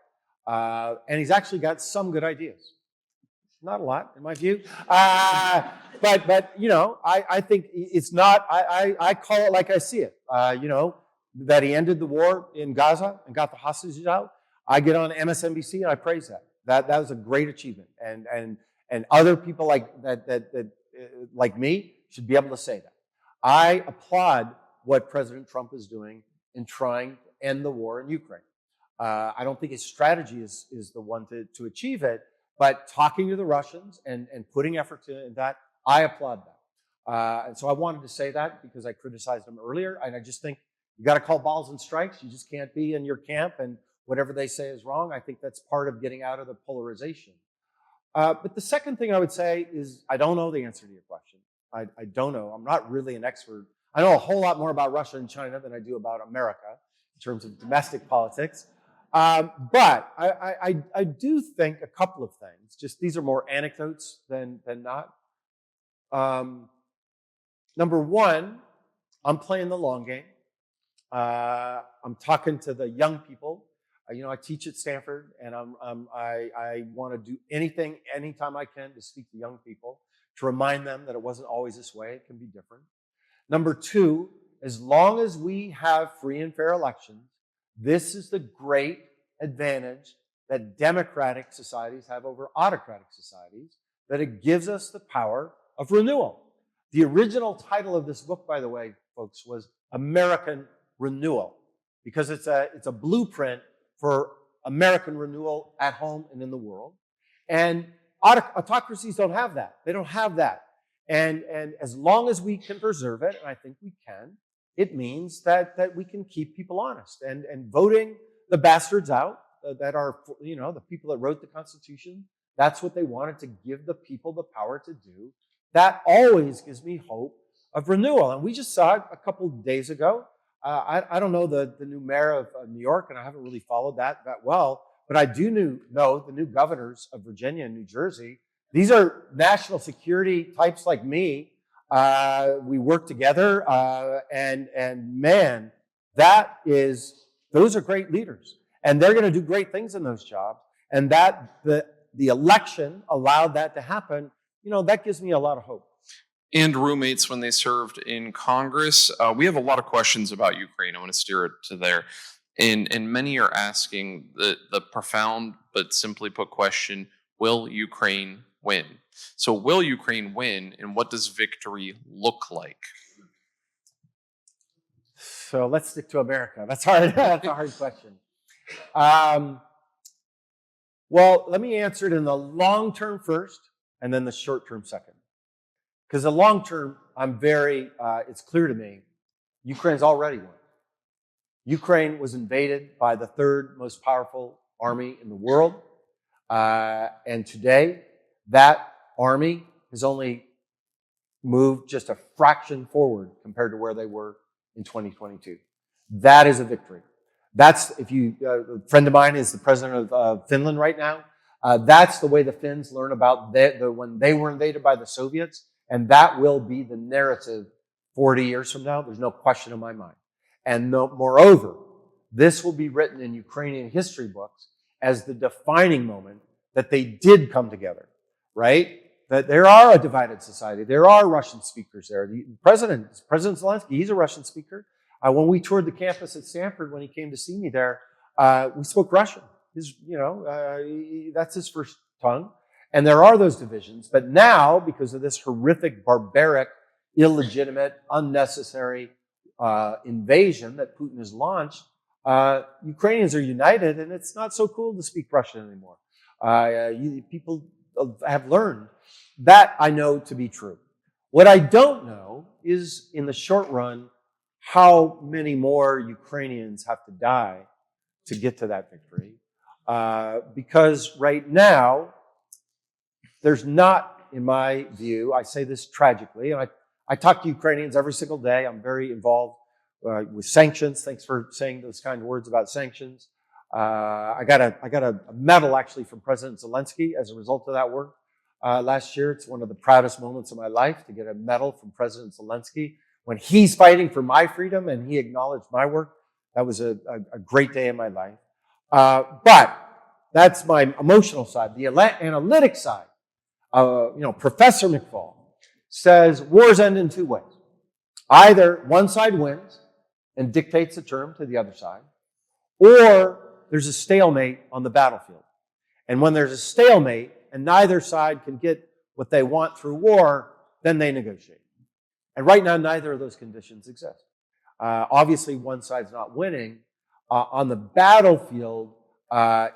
and he's actually got some good ideas. Not a lot, in my view. But I think it's not, I call it like I see it. That he ended the war in Gaza and got the hostages out. I get on MSNBC and I praise that. That was a great achievement. And other people like me should be able to say that. I applaud what President Trump is doing in trying to end the war in Ukraine. I don't think his strategy is the one to achieve it. But talking to the Russians and putting effort in that, I applaud that. And so I wanted to say that because I criticized them earlier. And I just think you got to call balls and strikes. You just can't be in your camp and whatever they say is wrong. I think that's part of getting out of the polarization. But the second thing I would say is I don't know the answer to your question. I don't know. I'm not really an expert. I know a whole lot more about Russia and China than I do about America in terms of domestic politics. But I do think a couple of things. Just these are more anecdotes than not. Number one, I'm playing the long game. I'm talking to the young people. I teach at Stanford, and I want to do anything, anytime I can, to speak to young people, to remind them that it wasn't always this way. It can be different. Number two, as long as we have free and fair elections, this is the great advantage that democratic societies have over autocratic societies, that it gives us the power of renewal. The original title of this book, by the way, folks, was American Renewal, because it's a blueprint for American renewal at home and in the world. And autocracies don't have that. They don't have that. And as long as we can preserve it, and I think we can, it means that we can keep people honest. And voting the bastards out, that are, the people that wrote the Constitution, that's what they wanted, to give the people the power to do. That always gives me hope of renewal. And we just saw it a couple of days ago. I don't know the new mayor of New York, and I haven't really followed that well, but I do know the new governors of Virginia and New Jersey. These are national security types like me. We work together, and man, those are great leaders, and they're going to do great things in those jobs. And that the election allowed that to happen. That gives me a lot of hope. And roommates when they served in Congress. We have a lot of questions about Ukraine. I want to steer it to there. And many are asking the profound but simply put question, will Ukraine win? So will Ukraine win, and what does victory look like? So let's stick to America. That's hard. That's a hard question. Well, let me answer it in the long term first, and then the short term second. Because the long term, it's clear to me, Ukraine's already won. Ukraine was invaded by the third most powerful army in the world. And today, that army has only moved just a fraction forward compared to where they were in 2022. That is a victory. That's, a friend of mine is the president of Finland right now. That's the way the Finns learn about when they were invaded by the Soviets. And that will be the narrative 40 years from now. There's no question in my mind. And moreover, this will be written in Ukrainian history books as the defining moment that they did come together, right? That there are a divided society. There are Russian speakers there. President Zelensky, he's a Russian speaker. When we toured the campus at Stanford, when he came to see me there, we spoke Russian. That's his first tongue. And there are those divisions. But now, because of this horrific, barbaric, illegitimate, unnecessary invasion that Putin has launched, Ukrainians are united, and it's not so cool to speak Russian anymore. People have learned. That I know to be true. What I don't know is, in the short run, how many more Ukrainians have to die to get to that victory. Because right now, there's not, in my view, I say this tragically, and I talk to Ukrainians every single day. I'm very involved with sanctions. Thanks for saying those kind words about sanctions. I got a medal, actually, from President Zelensky as a result of that work last year. It's one of the proudest moments of my life to get a medal from President Zelensky when he's fighting for my freedom and he acknowledged my work. That was a great day in my life. But that's my emotional side. The analytic side, Professor McFaul says wars end in two ways. Either one side wins and dictates the term to the other side, or there's a stalemate on the battlefield. And when there's a stalemate and neither side can get what they want through war, then they negotiate. And right now, neither of those conditions exist. Obviously, one side's not winning. On the battlefield,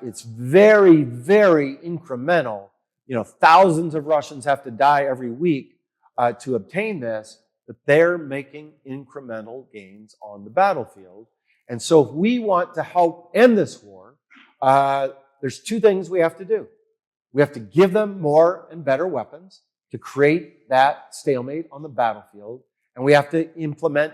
it's very, very incremental. Thousands of Russians have to die every week to obtain this, but they're making incremental gains on the battlefield. And so if we want to help end this war, there's two things we have to do. We have to give them more and better weapons to create that stalemate on the battlefield, and we have to implement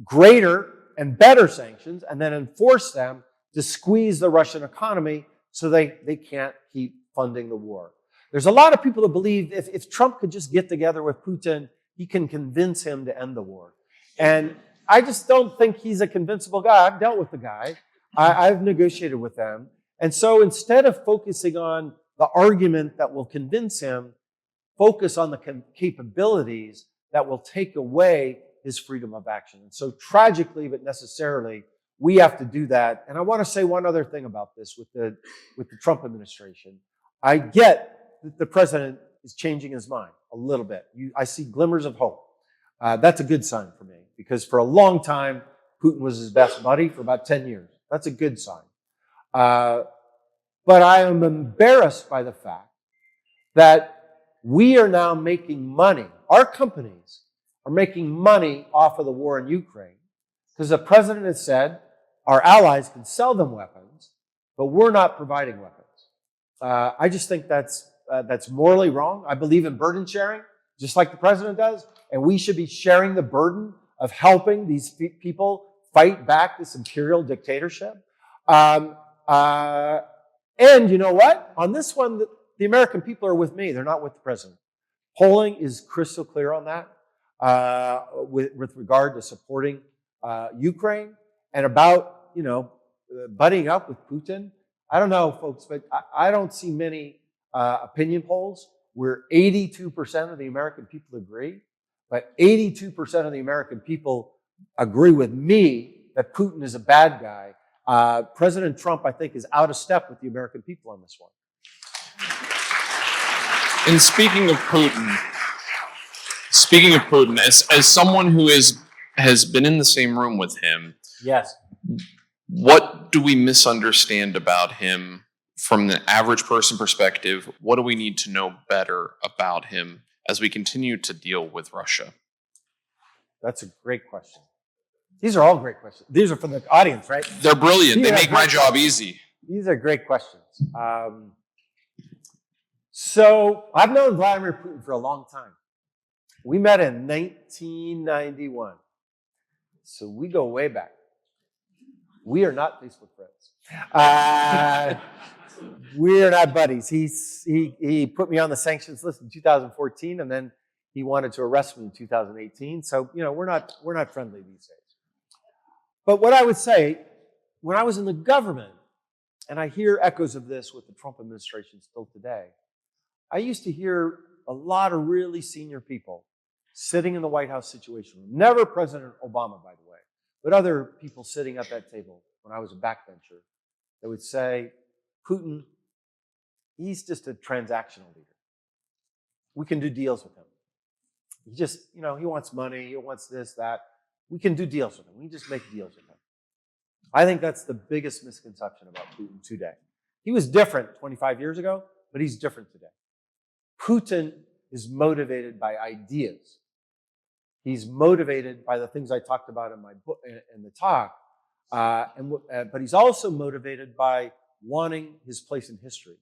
greater and better sanctions and then enforce them to squeeze the Russian economy so they can't keep funding the war. There's a lot of people that believe if Trump could just get together with Putin, he can convince him to end the war. And I just don't think he's a convincible guy. I've dealt with the guy. I've negotiated with them. And so instead of focusing on the argument that will convince him, focus on the capabilities that will take away his freedom of action. And so tragically, but necessarily, we have to do that. And I want to say one other thing about this with the Trump administration. I get that the president is changing his mind a little bit. I see glimmers of hope. That's a good sign for me, because for a long time, Putin was his best buddy for about 10 years. That's a good sign. But I am embarrassed by the fact that we are now making money. Our companies are making money off of the war in Ukraine because the president has said our allies can sell them weapons, but we're not providing weapons. I just think that's morally wrong. I believe in burden sharing, just like the president does, and we should be sharing the burden of helping these people fight back this imperial dictatorship. And you know what? On this one, the American people are with me. They're not with the president. Polling is crystal clear on that with regard to supporting Ukraine and about, buddying up with Putin. I don't know, folks, but I don't see many opinion polls where 82% of the American people agree, but 82% of the American people agree with me that Putin is a bad guy. President Trump, I think, is out of step with the American people on this one. And speaking of Putin, as someone who has been in the same room with him, yes, what do we misunderstand about him from the average person perspective? What do we need to know better about him as we continue to deal with Russia? That's a great question. These are all great questions. These are from the audience, right? They're brilliant. They make my job easy. These are great questions. So I've known Vladimir Putin for a long time. We met in 1991. So we go way back. We are not Facebook friends. We are not buddies. He put me on the sanctions list in 2014, and then he wanted to arrest me in 2018. So, we're not friendly these days. But what I would say, when I was in the government, and I hear echoes of this with the Trump administration still today, I used to hear a lot of really senior people sitting in the White House Situation Room. Never President Obama, by the way, but other people sitting at that table when I was a backbencher that would say, Putin, he's just a transactional leader. We can do deals with him. He just, he wants money, he wants this, that. We can do deals with him. We just make deals with him. I think that's the biggest misconception about Putin today. He was different 25 years ago, but he's different today. Putin is motivated by ideas. He's motivated by the things I talked about in my book, in the talk, but he's also motivated by wanting his place in history.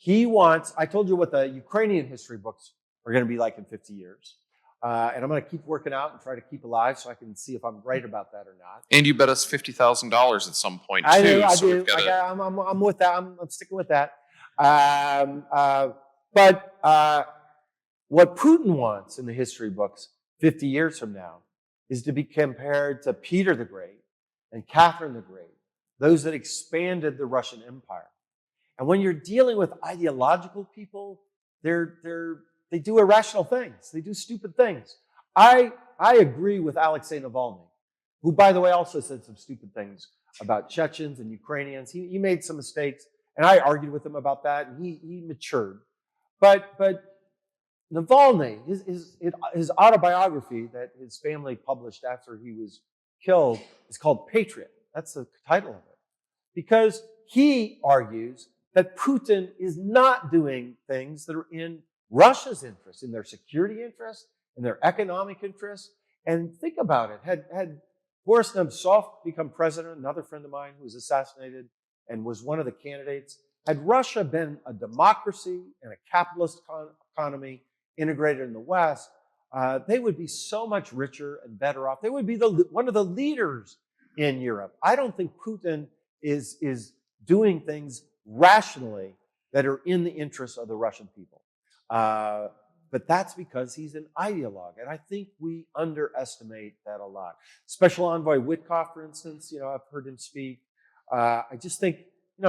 I told you what the Ukrainian history books are going to be like in 50 years. And I'm going to keep working out and try to keep alive so I can see if I'm right about that or not. And you bet us $50,000 at some point, too. I do. I'm with that. I'm sticking with that. But what Putin wants in the history books 50 years from now is to be compared to Peter the Great and Catherine the Great, those that expanded the Russian Empire. And when you're dealing with ideological people, they do irrational things. They do stupid things. I agree with Alexei Navalny, who, by the way, also said some stupid things about Chechens and Ukrainians. He made some mistakes, and I argued with him about that, and he matured. But Navalny, his autobiography that his family published after he was killed is called Patriot. That's the title of it. Because he argues that Putin is not doing things that are in Russia's interest, in their security interest, in their economic interest. And think about it. Had Boris Nemtsov become president, another friend of mine who was assassinated and was one of the candidates, had Russia been a democracy and a capitalist economy integrated in the West, they would be so much richer and better off. They would be one of the leaders in Europe. I don't think Putin is doing things rationally that are in the interest of the Russian people. but that's because he's an ideologue. And I think we underestimate that a lot. Special Envoy Witkoff, for instance, I've heard him speak. I just think,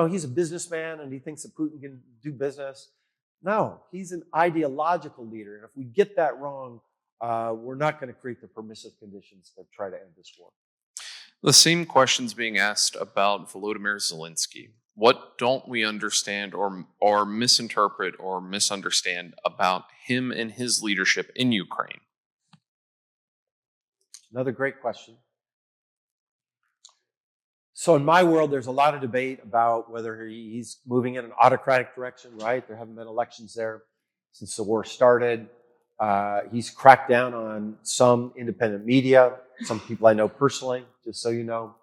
he's a businessman and he thinks that Putin can do business. No, he's an ideological leader. And if we get that wrong, we're not going to create the permissive conditions to try to end this war. The same question's being asked about Volodymyr Zelensky. What don't we understand or misinterpret or misunderstand about him and his leadership in Ukraine? Another great question. So in my world, there's a lot of debate about whether he's moving in an autocratic direction, right? There haven't been elections there since the war started. He's cracked down on some independent media, some people I know personally, just so you know.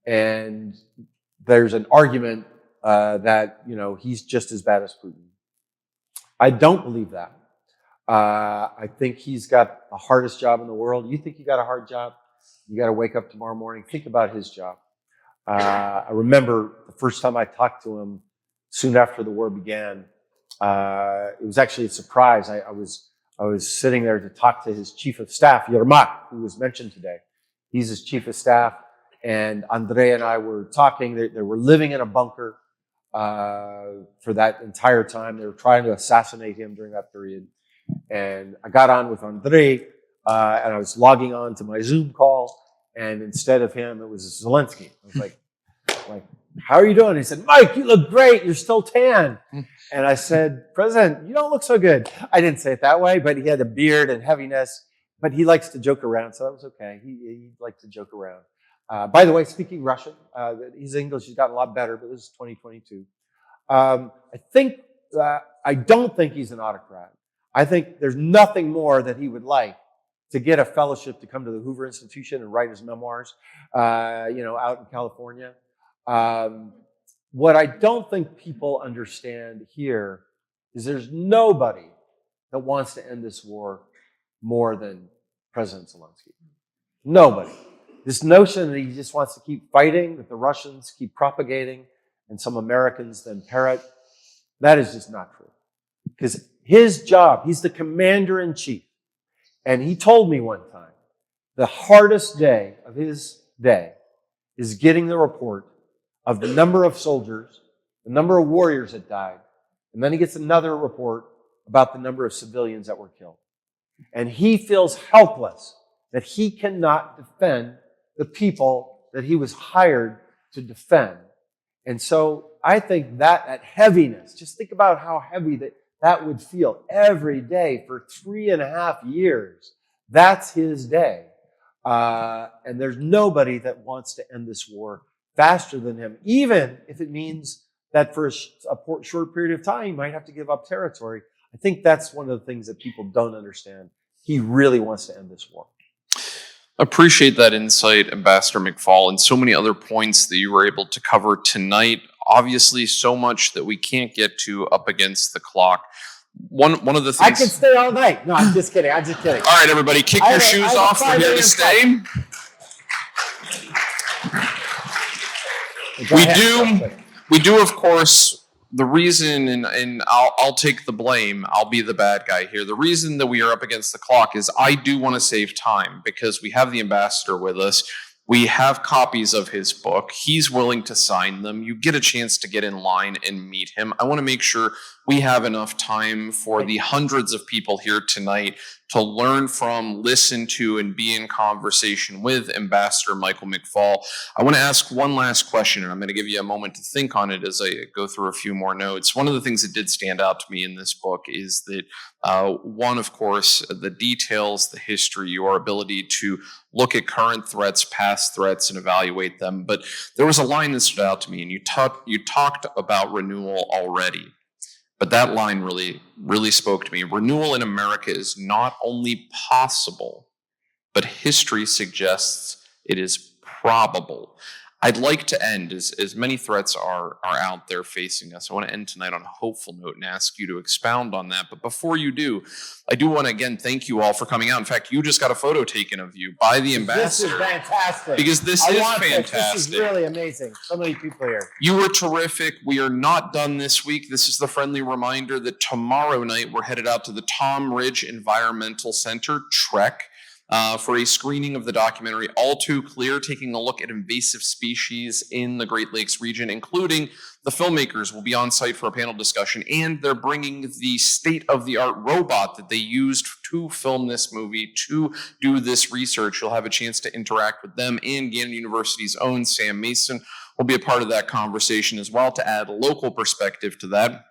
And there's an argument that, he's just as bad as Putin. I don't believe that. I think he's got the hardest job in the world. You think you got a hard job? You got to wake up tomorrow morning. Think about his job. I remember the first time I talked to him soon after the war began. It was actually a surprise. I was sitting there to talk to his chief of staff, Yermak, who was mentioned today. He's his chief of staff. And Andrei and I were talking. They were living in a bunker for that entire time. They were trying to assassinate him during that period. And I got on with Andrei, and I was logging on to my Zoom call. And instead of him, it was Zelensky. I was like, how are you doing? He said, Mike, you look great. You're still tan. And I said, President, you don't look so good. I didn't say it that way, but he had a beard and heaviness. But he likes to joke around, so that was okay. He liked to joke around. By the way, speaking Russian, his English has gotten a lot better, but this is 2022. I don't think he's an autocrat. I think there's nothing more that he would like to get a fellowship to come to the Hoover Institution and write his memoirs, out in California. What I don't think people understand here is there's nobody that wants to end this war more than President Zelensky. Nobody. This notion that he just wants to keep fighting, that the Russians keep propagating, and some Americans then parrot, that is just not true. Because his job, he's the commander-in-chief. And he told me one time, the hardest day of his day is getting the report of the number of soldiers, the number of warriors that died, and then he gets another report about the number of civilians that were killed. And he feels helpless that he cannot defend the people that he was hired to defend. And so I think that heaviness, just think about how heavy that would feel every day for 3.5 years. That's his day. And there's nobody that wants to end this war faster than him, even if it means that for a short period of time, he might have to give up territory. I think that's one of the things that people don't understand. He really wants to end this war. Appreciate that insight, Ambassador McFaul, and so many other points that you were able to cover tonight. Obviously, so much that we can't get to up against the clock. One of the things I can stay all night. No, I'm just kidding. All right, everybody, kick your shoes off. We're here to stay. We do, of course. The reason, and I'll take the blame, I'll be the bad guy here. The reason that we are up against the clock is I do want to save time because we have the ambassador with us. We have copies of his book. He's willing to sign them. You get a chance to get in line and meet him. I want to make sure we have enough time for the hundreds of people here tonight to learn from, listen to, and be in conversation with Ambassador Michael McFaul. I want to ask one last question, and I'm going to give you a moment to think on it as I go through a few more notes. One of the things that did stand out to me in this book is that, one, of course, the details, the history, your ability to look at current threats, past threats, and evaluate them. But there was a line that stood out to me, and you talked about renewal already. But that line really spoke to me. Renewal in America is not only possible, but history suggests it is probable. I'd like to end, as many threats are out there facing us. I want to end tonight on a hopeful note and ask you to expound on that. But before you do, I do want to again thank you all for coming out. In fact, you just got a photo taken of you by the ambassador. This is fantastic. Because this is fantastic. This is really amazing. So many people here. You were terrific. We are not done this week. This is the friendly reminder that tomorrow night we're headed out to the Tom Ridge Environmental Center, TREC, for a screening of the documentary All Too Clear, taking a look at invasive species in the Great Lakes region, including the filmmakers will be on site for a panel discussion, and they're bringing the state-of-the-art robot that they used to film this movie to do this research. You'll have a chance to interact with them, and Gannon University's own Sam Mason will be a part of that conversation as well to add a local perspective to that.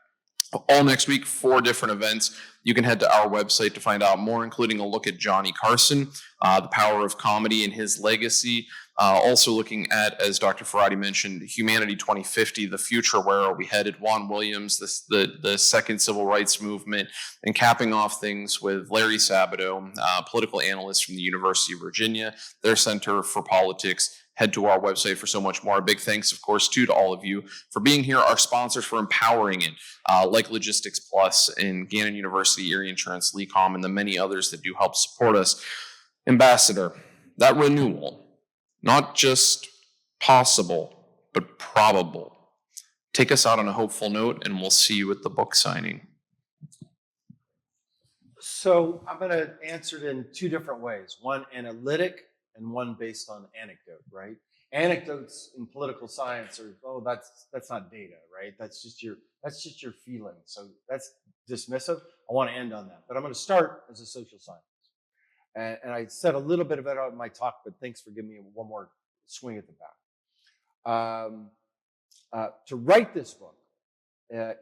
All next week, 4 different events. You can head to our website to find out more, including a look at Johnny Carson, the power of comedy and his legacy. Also looking at, as Dr. Ferrati mentioned, Humanity 2050, the future, where are we headed? Juan Williams, the second civil rights movement, and capping off things with Larry Sabato, political analyst from the University of Virginia, their Center for Politics. Head to our website for so much more. A big thanks, of course, to all of you for being here, our sponsors for empowering it, like Logistics Plus and Gannon University, Erie Insurance, LECOM, and the many others that do help support us. Ambassador, that renewal, not just possible, but probable. Take us out on a hopeful note, and we'll see you at the book signing. So I'm going to answer it in 2 different ways. One analytic, and one based on anecdote, right? Anecdotes in political science are, that's not data, right? That's just your feeling. So that's dismissive. I want to end on that. But I'm going to start as a social scientist. And I said a little bit about it in my talk, but thanks for giving me one more swing at the bat. To write this book,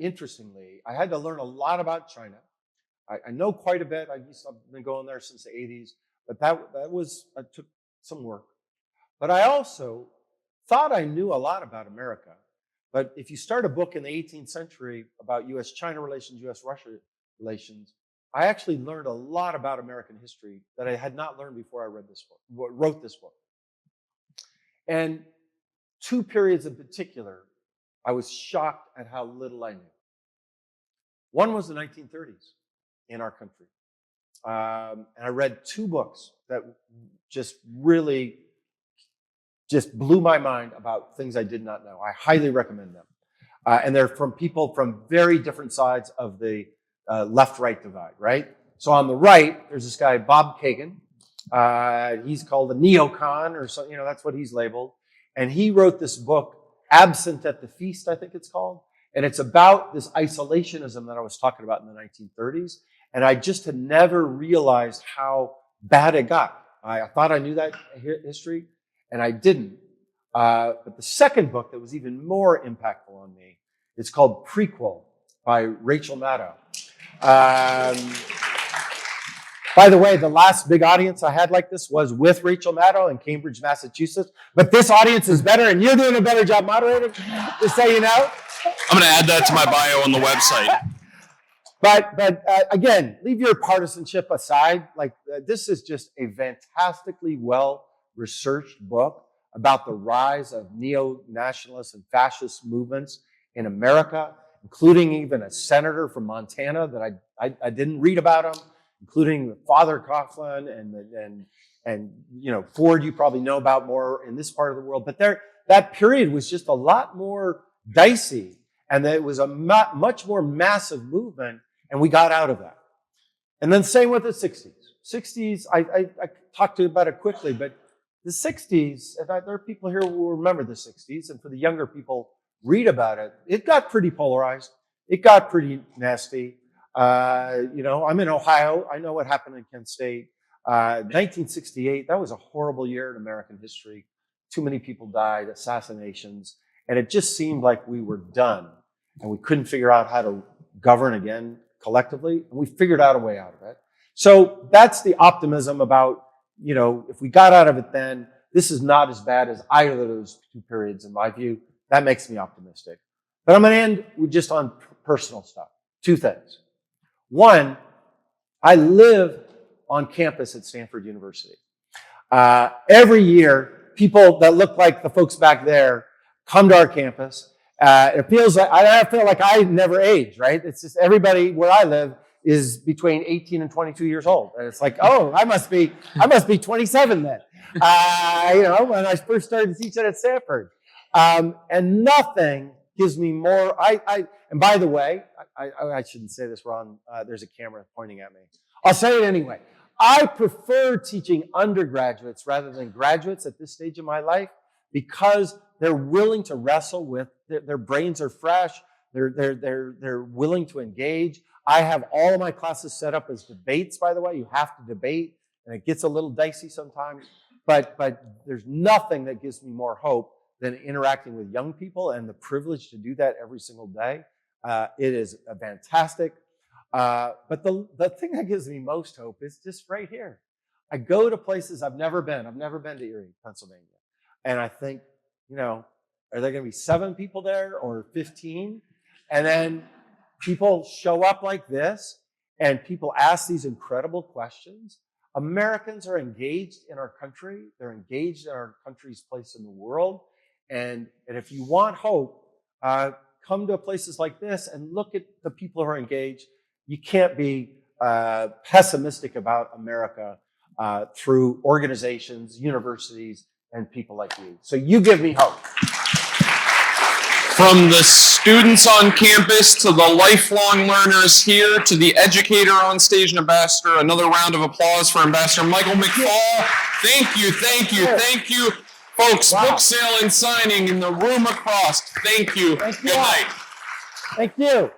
interestingly, I had to learn a lot about China. I know quite a bit. I've been going there since the 80s, but that took some work. But I also thought I knew a lot about America. But if you start a book in the 18th century about U.S.-China relations, U.S.-Russia relations, I actually learned a lot about American history that I had not learned before I wrote this book. And 2 periods in particular, I was shocked at how little I knew. One was the 1930s in our country. And I read 2 books that just really blew my mind about things I did not know. I highly recommend them. And they're from people from very different sides of the left-right divide, right? So on the right, there's this guy, Bob Kagan. He's called a neocon, or so, that's what he's labeled. And he wrote this book, Absent at the Feast, I think it's called. And it's about this isolationism that I was talking about in the 1930s. And I just had never realized how bad it got. I thought I knew that history, and I didn't. But the second book that was even more impactful on me, it's called Prequel by Rachel Maddow. By the way, the last big audience I had like this was with Rachel Maddow in Cambridge, Massachusetts. But this audience is better, and you're doing a better job moderating, just so you know. I'm going to add that to my bio on the website. But again, leave your partisanship aside. This is just a fantastically well-researched book about the rise of neo-nationalist and fascist movements in America, including even a senator from Montana that I didn't read about him, including Father Coughlin and Ford. You probably know about more in this part of the world. But that period was just a lot more dicey, and it was a much more massive movement. And we got out of that. And then same with the 60s. 60s, I talked about it quickly, but the 60s, there are people here who will remember the 60s, and for the younger people, read about it. It got pretty polarized. It got pretty nasty. I'm in Ohio. I know what happened in Kent State. 1968, that was a horrible year in American history. Too many people died, assassinations, and it just seemed like we were done, and we couldn't figure out how to govern again collectively, and we figured out a way out of it. So that's the optimism about, if we got out of it then, this is not as bad as either of those 2 periods in my view. That makes me optimistic. But I'm going to end with just on personal stuff. 2 things. One, I live on campus at Stanford University. Every year, people that look like the folks back there come to our campus. It feels like, I feel like I never age, right? It's just everybody where I live is between 18 and 22 years old. And it's like, oh, I must be 27 then. When I first started teaching at Stanford. And nothing gives me more, and by the way, I shouldn't say this, Ron, there's a camera pointing at me. I'll say it anyway. I prefer teaching undergraduates rather than graduates at this stage of my life because they're willing to wrestle with, their brains are fresh, they're willing to engage. I have all of my classes set up as debates, by the way. You have to debate, and it gets a little dicey sometimes, but there's nothing that gives me more hope than interacting with young people, and the privilege to do that every single day. It is fantastic. But the thing that gives me most hope is just right here. I go to places I've never been. I've never been to Erie, Pennsylvania. And I think, are there going to be 7 people there or 15? And then people show up like this, and people ask these incredible questions. Americans are engaged in our country. They're engaged in our country's place in the world. And if you want hope, come to places like this and look at the people who are engaged. You can't be pessimistic about America through organizations, universities, and people like you. So you give me hope. From the students on campus to the lifelong learners here to the educator on stage and ambassador, another round of applause for Ambassador Michael McFaul. Thank you, thank you, thank you. Folks, book sale and signing in the room across. Thank you. Thank you. Good night. Thank you.